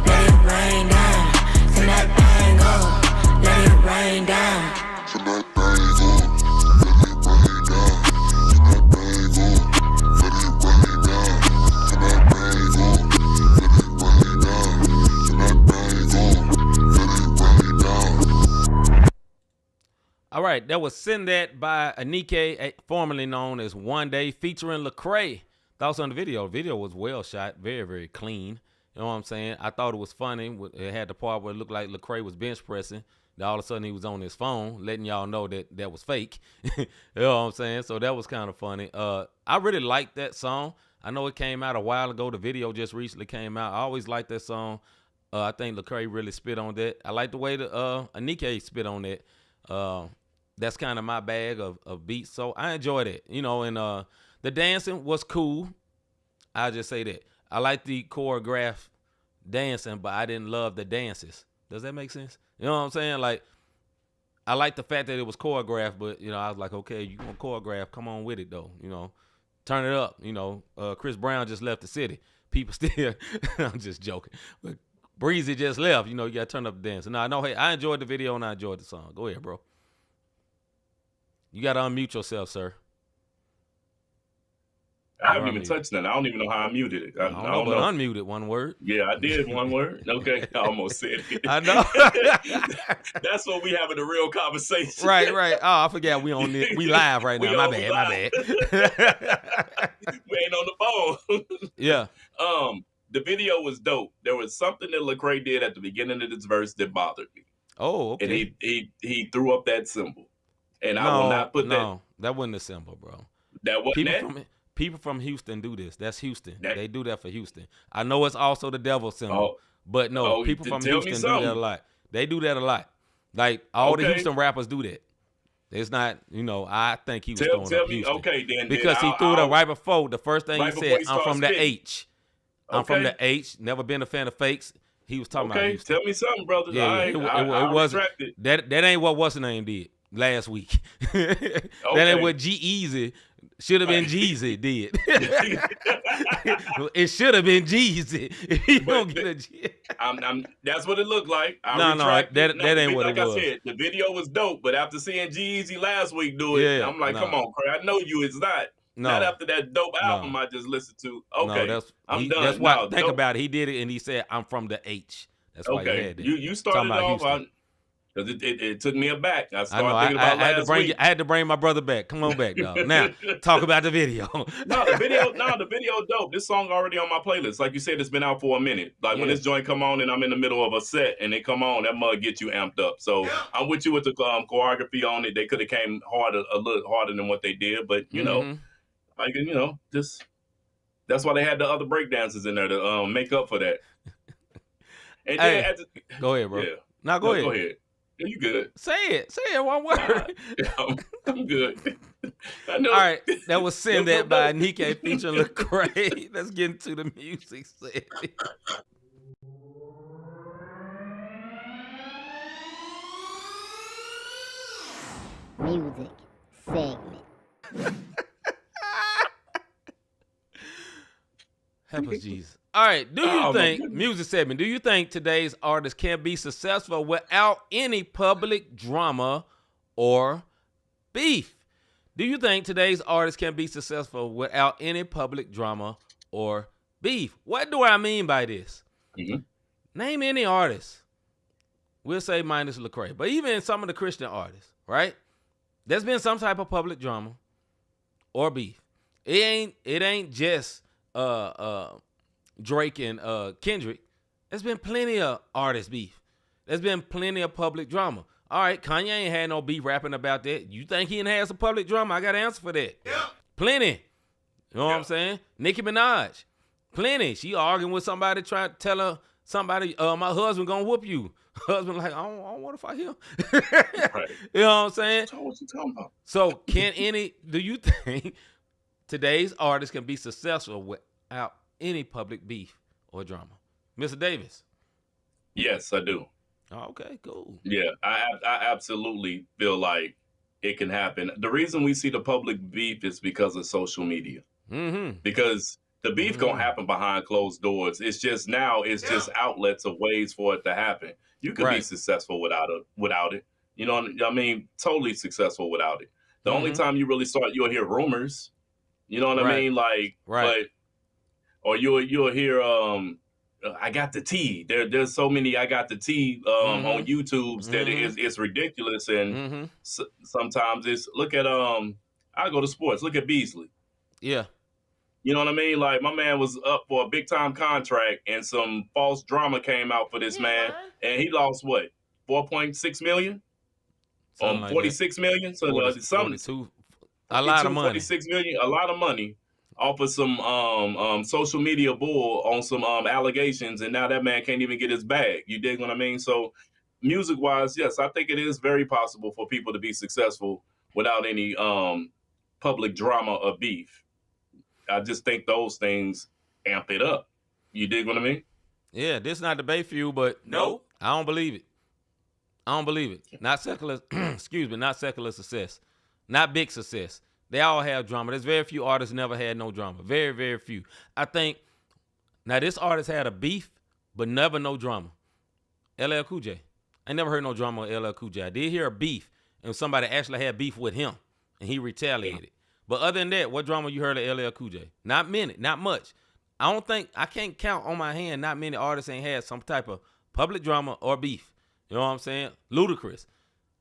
let it rain down. Send that thing up, let it rain down. Send that thing up, let it rain down. Send that thing up, let it rain down. All right, that was Send That by Anike, formerly known as One Day, featuring Lecrae. Thoughts on the video? The video was well shot, very, very clean. You know what I'm saying? I thought it was funny. It had the part where it looked like Lecrae was bench pressing. Then all of a sudden he was on his phone, letting y'all know that that was fake. You know what I'm saying? So that was kind of funny. I really liked that song. I know it came out a while ago. The video just recently came out. I always liked that song. I think Lecrae really spit on that. I like the way that Anike spit on that. That's kind of my bag of beats. So I enjoyed it. You know, and the dancing was cool. I'll just say that. I like the choreographed dancing, but I didn't love the dances. Does that make sense? You know what I'm saying? Like, I like the fact that it was choreographed, but, you know, I was like, okay, you gonna choreograph, come on with it, though. You know, turn it up. You know, Chris Brown just left the city. People still, I'm just joking. But Breezy just left. You know, you got to turn up the dance. No, hey, I enjoyed the video and I enjoyed the song. Go ahead, bro. You got to unmute yourself, sir. I haven't even touched that. I don't even know how I muted it. I don't know. Unmuted, one word. Yeah, I did one word. Okay, I almost said it. I know. That's what we having a real conversation. Right. Oh, I forgot we live right now. My bad. We ain't on the phone. Yeah. The video was dope. There was something that Lecrae did at the beginning of this verse that bothered me. Oh, okay. And he threw up that symbol. And I will not put that. No, that wasn't a symbol, bro. That wasn't People from Houston do this. That's Houston. They do that for Houston. I know it's also the devil symbol, but no, people from Houston do that a lot. They do that a lot. Like, all the Houston rappers do that. It's not, you know, I think he was throwing up Houston. Okay, then. Because he threw it up right before. The first thing he said, I'm from the H. I'm from the H. Never been a fan of fakes. He was talking about Houston. Tell me something, brother. Yeah, it wasn't. That ain't what what's the name did last week. That ain't what G-Eazy should have been Jeezy did. It should have been Jeezy. You don't get a G. That's what it looked like. No, that ain't what it was. Like I said, the video was dope, but after seeing G-Eazy last week do it, I'm like, come on, Craig. I know you. It's not. Not after that dope album I just listened to. Okay, I'm done. That's why. Think about it. He did it, and he said, "I'm from the H." That's why he had it. You started off because it took me aback. I thinking about last week. I had to bring my brother back. Come on back, dog. Now talk about the video. The video dope. This song already on my playlist. Like you said, it's been out for a minute. Like when this joint come on and I'm in the middle of a set and they come on, that mug gets you amped up. So I'm with you with the choreography on it. They could have came a little harder than what they did, but you know, like just that's why they had the other breakdancers in there to make up for that. And then go ahead, bro. Yeah. Now go ahead. Go ahead. Yeah, you good. Say it one word. I'm good. I know. All right, that was Send That by Nike featuring Lecrae. Let's get into the music segment. Music segment. Help us, Jesus. All right, do you think, music segment, do you think today's artists can be successful without any public drama or beef? Do you think today's artists can be successful without any public drama or beef? What do I mean by this? Mm-hmm. Name any artist. We'll say minus Lecrae, but even some of the Christian artists, right? There's been some type of public drama or beef. It ain't just Drake and Kendrick. There's been plenty of artist beef. There's been plenty of public drama. All right, Kanye ain't had no beef rapping about that. You think he had some public drama? I got an answer for that. Yeah. Plenty. You know what I'm saying? Nicki Minaj. Plenty. She arguing with somebody trying to tell her somebody, my husband gonna whoop you. Husband like, I don't want to fight him. Right. You know what I'm saying? So what you talking about? So do you think today's artists can be successful without any public beef or drama? Mr. Davis. Yes, I do. Oh, okay, cool. Yeah, I absolutely feel like it can happen. The reason we see the public beef is because of social media. Mm-hmm. Because the beef gonna happen behind closed doors. It's just just outlets of ways for it to happen. You could be successful without it. You know what I mean? Totally successful without it. The only time you really you'll hear rumors. You know what I mean? Like, or you'll hear I got the tea. There's so many I got the tea on YouTube's that it's ridiculous, and sometimes it's look at I go to sports. Look at Beasley. Yeah. You know what I mean? Like, my man was up for a big time contract, and some false drama came out for this man, and he lost what, 4.6 million, 46 million. So 42, a lot of money. 46 million, a lot of money, off of some social media bull on some allegations, and now that man can't even get his bag. You dig what I mean? So, music wise, yes, I think it is very possible for people to be successful without any public drama or beef. I just think those things amp it up. You dig what I mean? Yeah, this not debate for you, but no, I don't believe it. I don't believe it. Not secular, not secular success. Not big success. They all have drama. There's very few artists never had no drama. Very, very few. I think, now this artist had a beef, but never no drama. LL Cool J. I never heard no drama with LL Cool J. I did hear a beef, and somebody actually had beef with him, and he retaliated. But other than that, what drama you heard of LL Cool J? Not many, not much. I can't count on my hand, not many artists ain't had some type of public drama or beef. You know what I'm saying? Ludacris.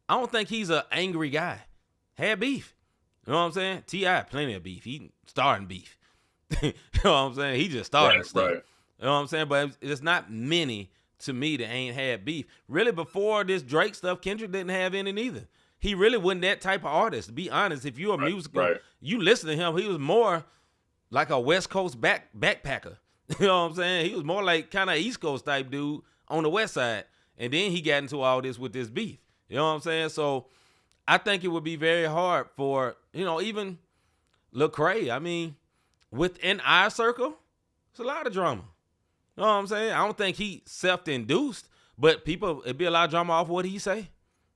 I don't think he's an angry guy. Had beef. You know what I'm saying? T.I. plenty of beef. He starting beef. You know what I'm saying? He just starting stuff. Right. You know what I'm saying? But it's not many to me that ain't had beef. Really, before this Drake stuff, Kendrick didn't have any neither. He really wasn't that type of artist. To be honest, if you're a musical, you listen to him, he was more like a West Coast backpacker. You know what I'm saying? He was more like kind of East Coast type dude on the West Side. And then he got into all this with this beef. You know what I'm saying? So I think it would be very hard for, even Lecrae. I mean, within our circle, it's a lot of drama. You know what I'm saying? I don't think he self-induced, but it'd be a lot of drama off what he say.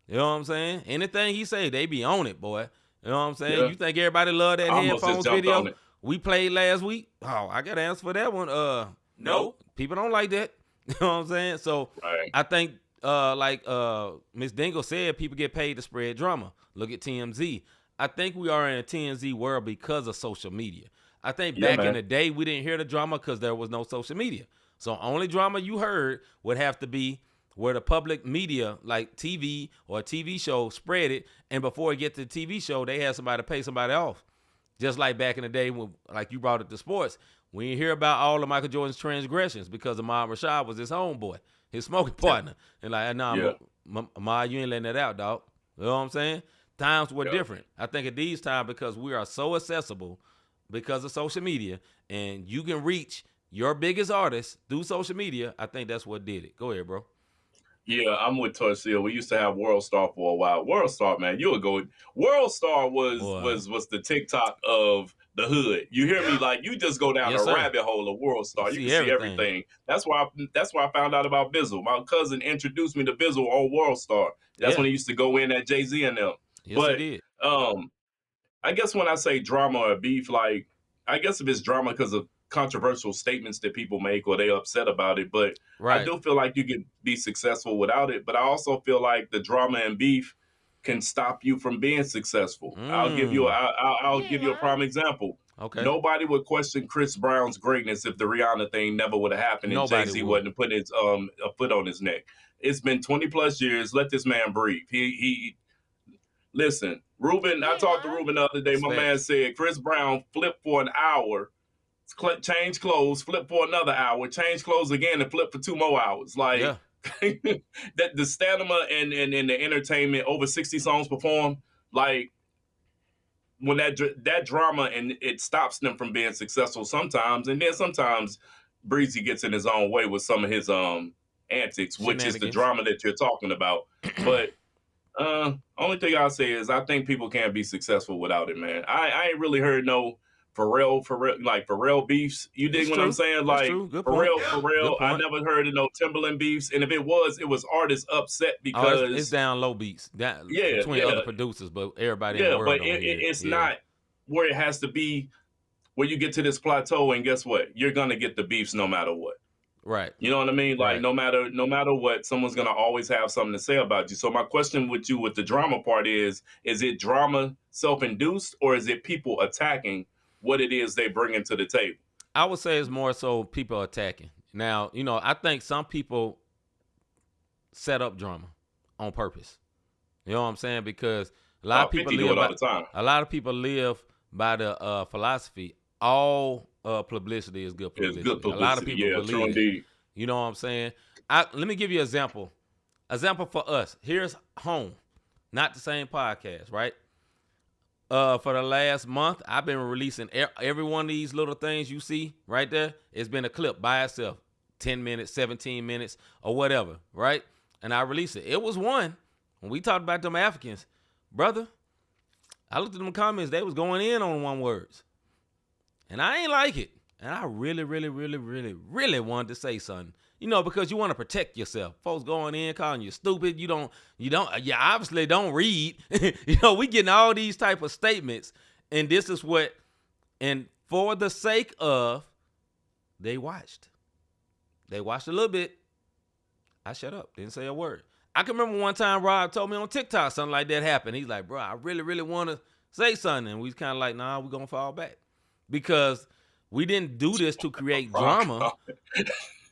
You know what I'm saying? Anything he say, they be on it, boy. You know what I'm saying? Yeah. You think everybody love that headphones video we played last week? Oh, I got an answer for that one. No. People don't like that. You know what I'm saying? So I think, like Miss Dingle said, people get paid to spread drama. Look at TMZ. I think we are in a TMZ world because of social media. I think back in the day, we didn't hear the drama because there was no social media. So only drama you heard would have to be where the public media, like TV or a TV show, spread it, and before it get to the TV show, they had somebody to pay somebody off. Just like back in the day, when, like you brought it to sports, we didn't hear about all of Michael Jordan's transgressions because Ahmad Rashad was his homeboy, his smoking partner. And like, Ahmad, you ain't letting that out, dog. You know what I'm saying? Times were different. I think at these times, because we are so accessible because of social media, and you can reach your biggest artists through social media, I think that's what did it. Go ahead, bro. Yeah, I'm with Torsil. We used to have World Star for a while. World Star, man, you would go. World Star was the TikTok of the hood. You hear me? Like you just go down Yes, a sir. rabbit hole of World Star. You see can see everything. everything. That's why I found out about Bizzle. My cousin introduced me to Bizzle on World Star. That's Yeah. when he used to go in at Jay-Z and them. Yes, But he did. I guess when I say drama or beef, like I guess if it's drama because of controversial statements that people make or they upset about it, but Right. I do feel like you can be successful without it. But I also feel like the drama and beef can stop you from being successful. I'll give you a prime example. Okay. Nobody would question Chris Brown's greatness if the Rihanna thing never would have happened and Nobody Jay-Z would. wasn't putting his a foot on his neck. It's been 20 plus years. Let this man breathe. He listen, Ruben, I talked to Ruben the other day. My man said Chris Brown flipped for an hour, change clothes, flip for another hour, change clothes again, and flip for 2 more hours. Like Yeah. that, the stamina and the entertainment, over 60 songs performed. Like when that drama and it stops them from being successful sometimes, and then sometimes Breezy gets in his own way with some of his antics, which is the Shenanigans. drama that you're talking about. But only thing I'll say is I think people can't be successful without it, man. I ain't really heard no Pharrell beefs. You dig It's what true. I'm saying? That's Like true. Good point. Pharrell, Good I point. never heard of no Timberland beefs. And if it was artists upset Oh, because it's down low beats. Yeah, Between yeah. other producers, but everybody in the yeah, world but don't hear it. it's Yeah. not where it has to be. Where you get to this plateau, and guess what? You're gonna get the beefs no matter what. Right. You know what I mean? Like Right. no matter what, someone's gonna always have something to say about you. So my question with you with the drama part is it drama self-induced or is it people attacking what it is they bring into the table? I would say it's more so people attacking. Now, I think some people set up drama on purpose. You know what I'm saying? Because a lot of people 50 do it all the time. A lot of people live by the philosophy. All publicity is good publicity. It's good publicity. A lot of people yeah, believe true it. indeed. You know what I'm saying? Let me give you an example. Example for us. Here's home. Not the same podcast, right? For the last month, I've been releasing every one of these little things you see right there. It's been a clip by itself, 10 minutes, 17 minutes, or whatever, right? And I released it. It was one. When we talked about them Africans, brother, I looked at them comments. They was going in on one words. And I ain't like it. And I really, really, really, really, really wanted to say something. Because you want to protect yourself. Folks going in, calling you stupid. You obviously don't read. We getting all these type of statements. And this is and for the sake of, they watched. They watched a little bit. I shut up. Didn't say a word. I can remember one time Rob told me on TikTok something like that happened. He's like, bro, I really, really want to say something. And we kind of like, nah, we're going to fall back. Because we didn't do this to create drama.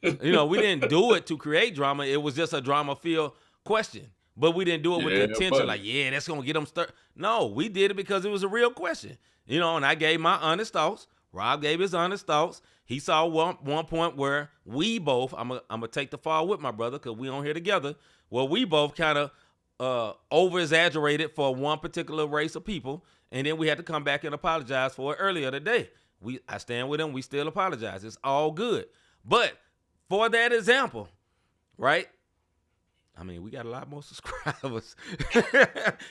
We didn't do it to create drama. It was just a drama-filled question. But we didn't do it with the intention that's going to get them stirred. No, we did it because it was a real question. And I gave my honest thoughts. Rob gave his honest thoughts. He saw one point where we both, I'm gonna take the fall with my brother because we on here together, where we both kind of over-exaggerated for one particular race of people, and then we had to come back and apologize for it earlier today. I stand with him. We still apologize. It's all good. But for that example, right? I mean, we got a lot more subscribers.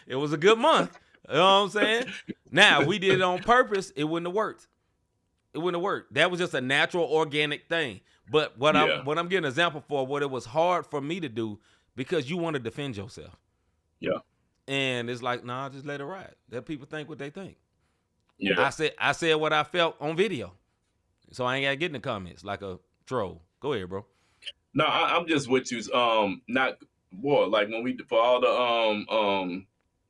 It was a good month. You know what I'm saying? Now, we did it on purpose. It wouldn't have worked. It wouldn't have worked. That was just a natural, organic thing. But what I'm getting an example for, what it was hard for me to do, because you want to defend yourself. Yeah. And it's like, nah, just let it ride. Let people think what they think. Yeah. I said what I felt on video. So I ain't got to get in the comments like a troll. Go ahead, bro. No, I'm just with you. Like when we, for all the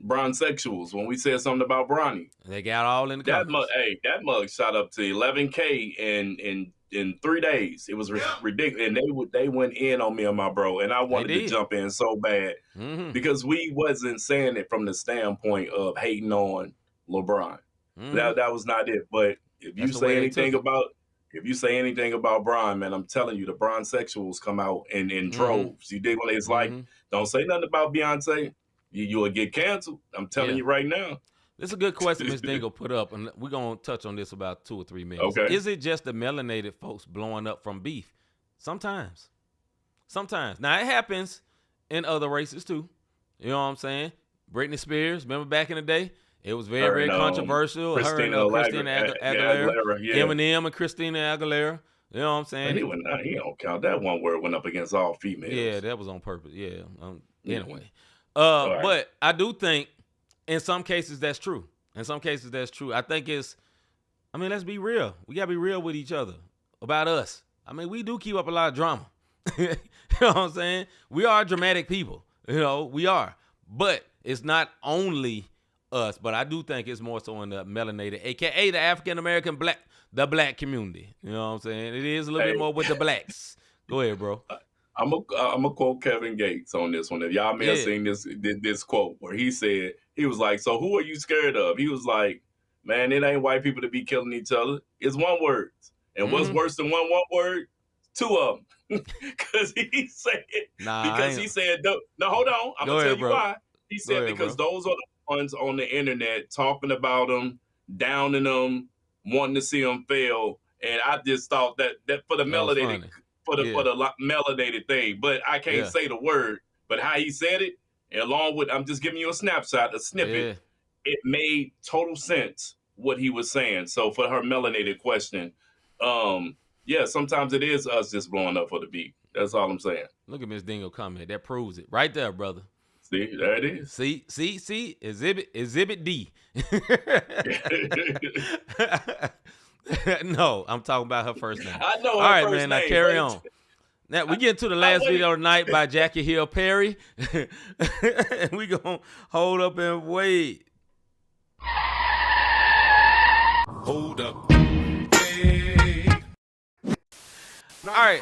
Bronsexuals, when we said something about Bronny. They got all in the comments. That mug shot up to 11K in 3 days. It was ridiculous. And they went in on me and my bro. And I wanted to jump in so bad because we wasn't saying it from the standpoint of hating on LeBron. That was not it. But if you say anything about Bron, man, I'm telling you, the Bronsexuals come out in droves. You dig what it's like? Don't say nothing about Beyonce. You will get canceled. I'm telling you right now. This is a good question Ms. Dingle put up, and we're going to touch on this about 2 or 3 minutes. Okay. Is it just the melanated folks blowing up from beef? Sometimes. Now, it happens in other races too. You know what I'm saying? Britney Spears, remember back in the day? It was very controversial. Christina Aguilera, yeah. Eminem and Christina Aguilera. You know what I'm saying? He don't count. That one word went up against all females. Yeah, that was on purpose. Yeah. Anyway. Right. But I do think in some cases that's true. I think let's be real. We got to be real with each other about us. I mean, we do keep up a lot of drama. You know what I'm saying? We are dramatic people. You know, we are. But it's not only us, but I do think it's more so in the melanated, a.k.a. the African-American the black community. You know what I'm saying? It is a little bit more with the blacks. Go ahead, bro. I'm a quote Kevin Gates on this one. If y'all may have seen this quote where he said, he was like, so who are you scared of? He was like, man, it ain't white people to be killing each other. It's one word. And what's worse than one word? Two of them. Because he said, no, hold on. I'm going to tell you why. He said because those are the ones on the internet talking about them, downing them, wanting to see them fail. And I just thought that for the melanated, for the melanated thing, but I can't say the word, but how he said it, along with, I'm just giving you a snapshot, a snippet, it made total sense what he was saying. So for her melanated question, sometimes it is us just blowing up for the beat. That's all I'm saying. Look at Miss Dingo comment. That proves it. Right there, brother. See, there it is. See, Exhibit D. No, I'm talking about her first name. I know her all right, first man, name, now carry on. Now, we get to the last video of the night by Jackie Hill Perry. We going to hold up and wait. Hold up. Hey. All right.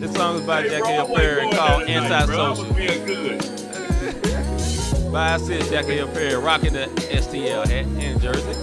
This song is by Jackie Hill Perry called Antisocial. By I said Jackie Hill Perry rocking the STL hat in Jersey.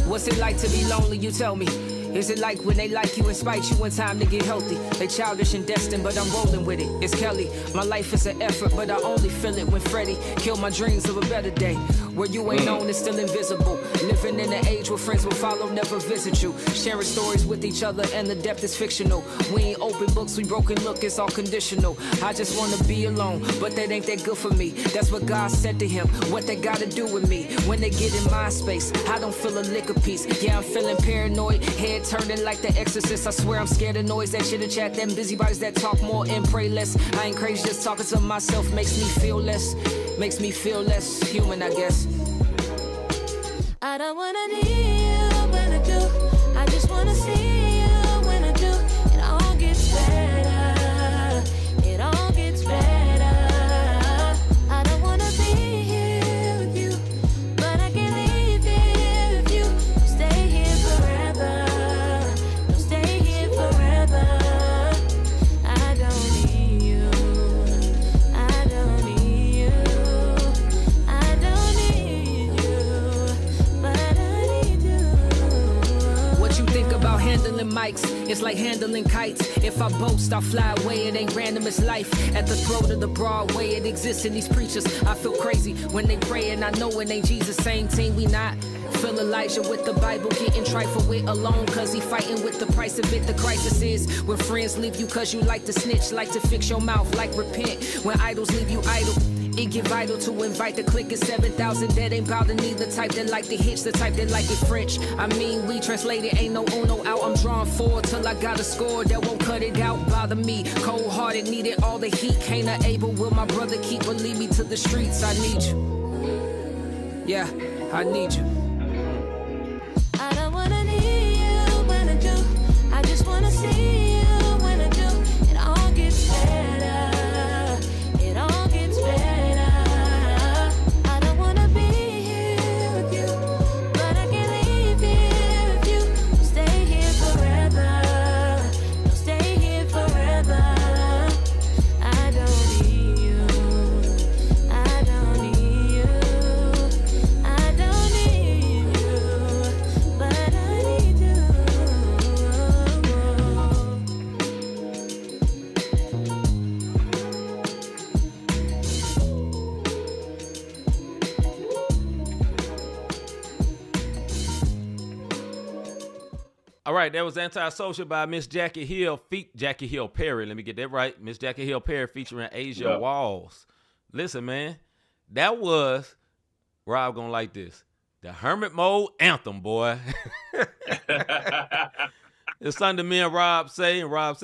What's it like to be lonely, you tell me? Is it like when they like you and spite you when time to get healthy? They childish and destined, but I'm rolling with it. It's Kelly. My life is an effort, but I only feel it when Freddie killed my dreams of a better day. Where you ain't known is still invisible. Living in an age where friends will follow, never visit you. Sharing stories with each other and the depth is fictional. We ain't open books, we broken look, it's all conditional. I just want to be alone, but that ain't that good for me. That's what God said to him, what they gotta do with me. When they get in my space, I don't feel a lick of peace. Yeah, I'm feeling paranoid, head turning like the exorcist. I swear I'm scared of noise, that chitter chat, them busybodies that talk more and pray less. I ain't crazy, just talking to myself makes me feel less human, I guess. I don't wanna need you when I do. I just wanna see you when I do. It all gets better. It all gets better. I don't wanna be here with you, but I can leave here with you. Stay here forever. Don't stay here forever. I don't need you. I don't need you. I don't need you. But I need you. What you think about handling mics? It's like handling kites. If I boast, I'll fly away. It ain't random, it's life. At the throat of the Broadway, it exists in these preachers. I feel crazy when they pray, and I know it ain't Jesus. Same team, we not. Feel Elijah with the Bible, getting trifle with alone, cause he fighting with the price of it. The crisis is when friends leave you cause you like to snitch, like to fix your mouth, like repent. When idols leave you idle, it get vital to invite the click of 7,000 that ain't bout to need the type that like the hitch, the type that like it French. I mean, we translated, ain't no uno out. I'm drawing forward till I got a score that won't cut it out. Bother me, cold-hearted, needed all the heat. Can't able, will my brother keep or lead me to the streets? I need you. Yeah, I need you. I don't wanna need you when I do. I just wanna see you when I do. It all gets better. It all gets better. I don't wanna be here with you, but I can leave here with you. Stay here forever. Don't stay here forever. I don't need you. I don't need you. I don't need you. All right, that was Antisocial by Miss Jackie Hill, Jackie Hill Perry. Let me get that right. Miss Jackie Hill Perry featuring Asia Walls. Listen, man, that was, Rob gonna like this, the Hermit Mode anthem, boy. It's something me and Rob say,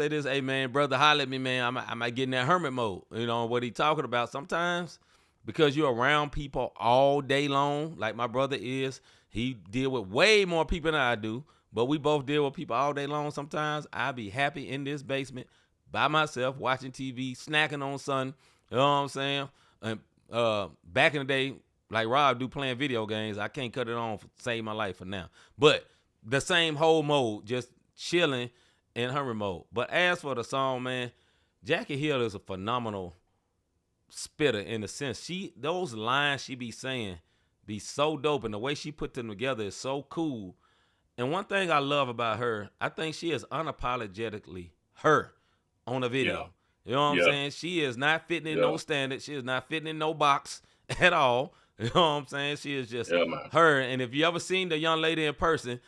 this, hey, man, brother, holler at me, man. I might get in that hermit mode. You know, what he talking about sometimes, because you're around people all day long, like my brother is. He deal with way more people than I do, but we both deal with people all day long. Sometimes I be happy in this basement by myself, watching TV, snacking on something. You know what I'm saying? And back in the day, like Rob do, playing video games, I can't cut it on to save my life for now. But the same whole mode, just chilling in hermit mode. But as for the song, man, Jackie Hill is a phenomenal spitter in the sense. Those lines she be saying be so dope, and the way she put them together is so cool. And one thing I love about her, I think she is unapologetically her on a video. You know what I'm saying? She is not fitting in no standard. She is not fitting in no box at all. You know what I'm saying? She is just her. And if you ever seen the young lady in person,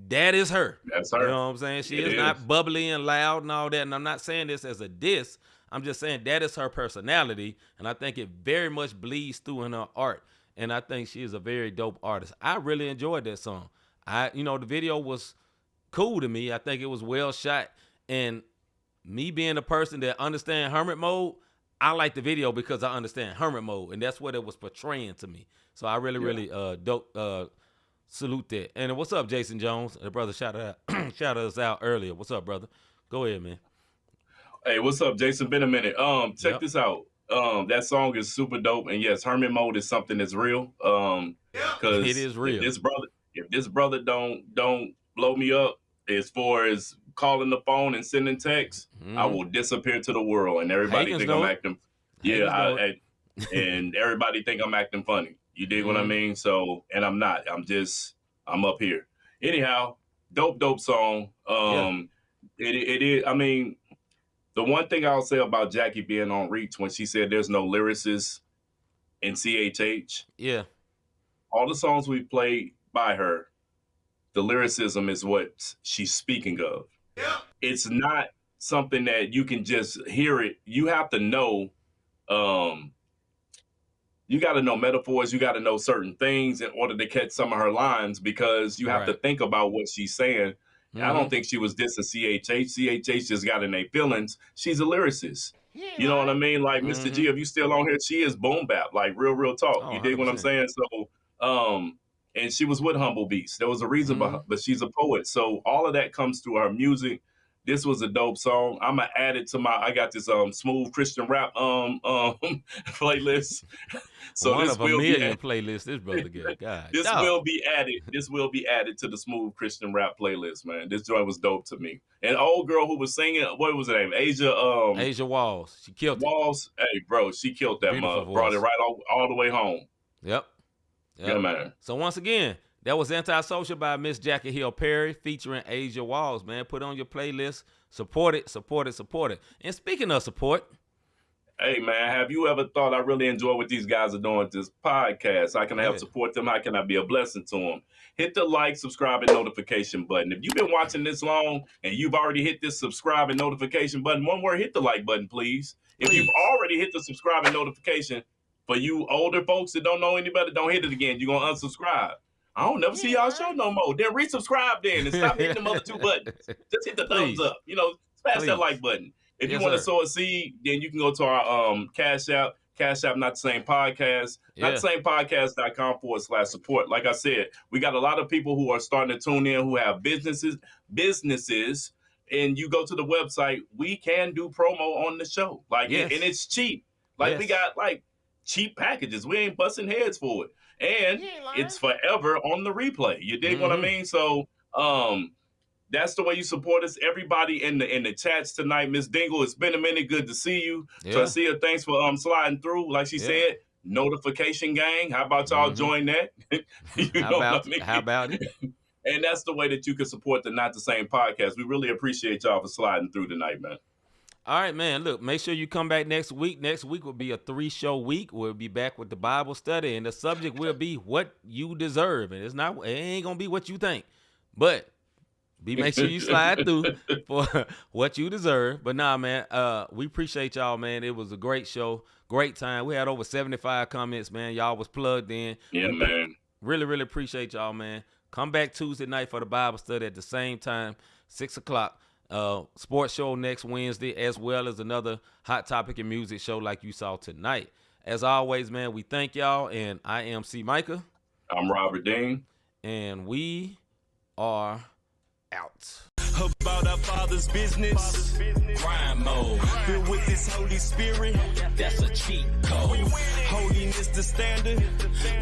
that is her. That's her. You know what I'm saying? She is not bubbly and loud and all that. And I'm not saying this as a diss. I'm just saying that is her personality. And I think it very much bleeds through in her art. And I think she is a very dope artist. I really enjoyed that song. The video was cool to me. I think it was well shot. And me being a person that understands hermit mode, I like the video because I understand hermit mode. And that's what it was portraying to me. So I really salute that. And what's up, Jason Jones? The brother shouted us out earlier. What's up, brother? Go ahead, man. Hey, what's up, Jason? Been a minute. Check this out. That song is super dope. And yes, hermit mode is something that's real. Because it is real. If this brother don't blow me up as far as calling the phone and sending texts, I will disappear to the world, and everybody think I'm acting. And everybody think I'm acting funny. You dig what I mean? So, and I'm not. I'm up here. Anyhow, dope song. It is. I mean, the one thing I'll say about Jackie being on Reach when she said there's no lyricists in CHH. Yeah. All the songs we played by her, the lyricism is what she's speaking of. Yeah. It's not something that you can just hear it. You have to know, you got to know metaphors. You got to know certain things in order to catch some of her lines, because you have to think about what she's saying. Mm-hmm. I don't think she was dissing CHH. CHH just got in their feelings. She's a lyricist. Yeah, you know what I mean? Like, Mr. G, if you still on here, she is boom bap, like real talk. Oh, you dig 100%. What I'm saying? So, and she was with Humble Beats. There was a reason behind, but she's a poet. So all of that comes through her music. This was a dope song. I'm gonna add it to I got this smooth Christian rap playlist. So one this of a million playlists this brother get. God. This will be added. This will be added to the smooth Christian rap playlist, man. This joint was dope to me. And old girl who was singing, what was her name? Asia Walls. She killed it. Walls. Hey, bro, she killed that mother. Brought it right all the way home. Yep. Yeah, man. So once again, that was Antisocial by Miss Jackie Hill Perry featuring Asia Walls, man. Put on your playlist. Support it. And speaking of support. Hey, man, have you ever thought I really enjoy what these guys are doing with this podcast? How can I help support them? How can I be a blessing to them? Hit the like, subscribe, and notification button. If you've been watching this long and you've already hit this subscribe and notification button, one word, hit the like button, please. If you've already hit the subscribe and notification, for you older folks that don't know any better, don't hit it again. You're going to unsubscribe. I don't never see y'all show no more. Then resubscribe then and stop hitting them other two buttons. Just hit the thumbs up. Smash that like button. If you want to sow a seed, then you can go to our Cash App, Not the Same Podcast, notthesamepodcast.com/support. Like I said, we got a lot of people who are starting to tune in who have businesses, and you go to the website, we can do promo on the show. And it's cheap. We got cheap packages. We ain't busting heads for it. And it's forever on the replay. You dig what I mean? So that's the way you support us. Everybody in the chats tonight, Miss Dingle, it's been a minute. Good to see you. Yeah. Tracia, thanks for sliding through. Like she said, notification gang. How about y'all join that? How about it? And that's the way that you can support the Not the Same podcast. We really appreciate y'all for sliding through tonight, man. All right, man. Look, make sure you come back next week. Next week will be a 3-show week. We'll be back with the Bible study, and the subject will be what you deserve. And it ain't gonna be what you think, but Make sure you slide through for what you deserve. But nah, man, we appreciate y'all, man. It was a great show, great time. We had over 75 comments, man. Y'all was plugged in. Yeah, man. Really, really appreciate y'all, man. Come back Tuesday night for the Bible study at the same time, 6 o'clock. Sports show next Wednesday, as well as another hot topic and music show like you saw tonight. As always, man, we thank y'all, and I am C-Micah. I'm Robert Dean. And we are out. About our Father's business, crime mode, filled with His Holy Spirit, that's a cheat code. Holiness the standard,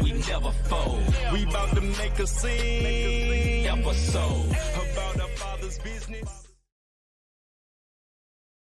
we never fold. We about to make a scene episode about our Father's business.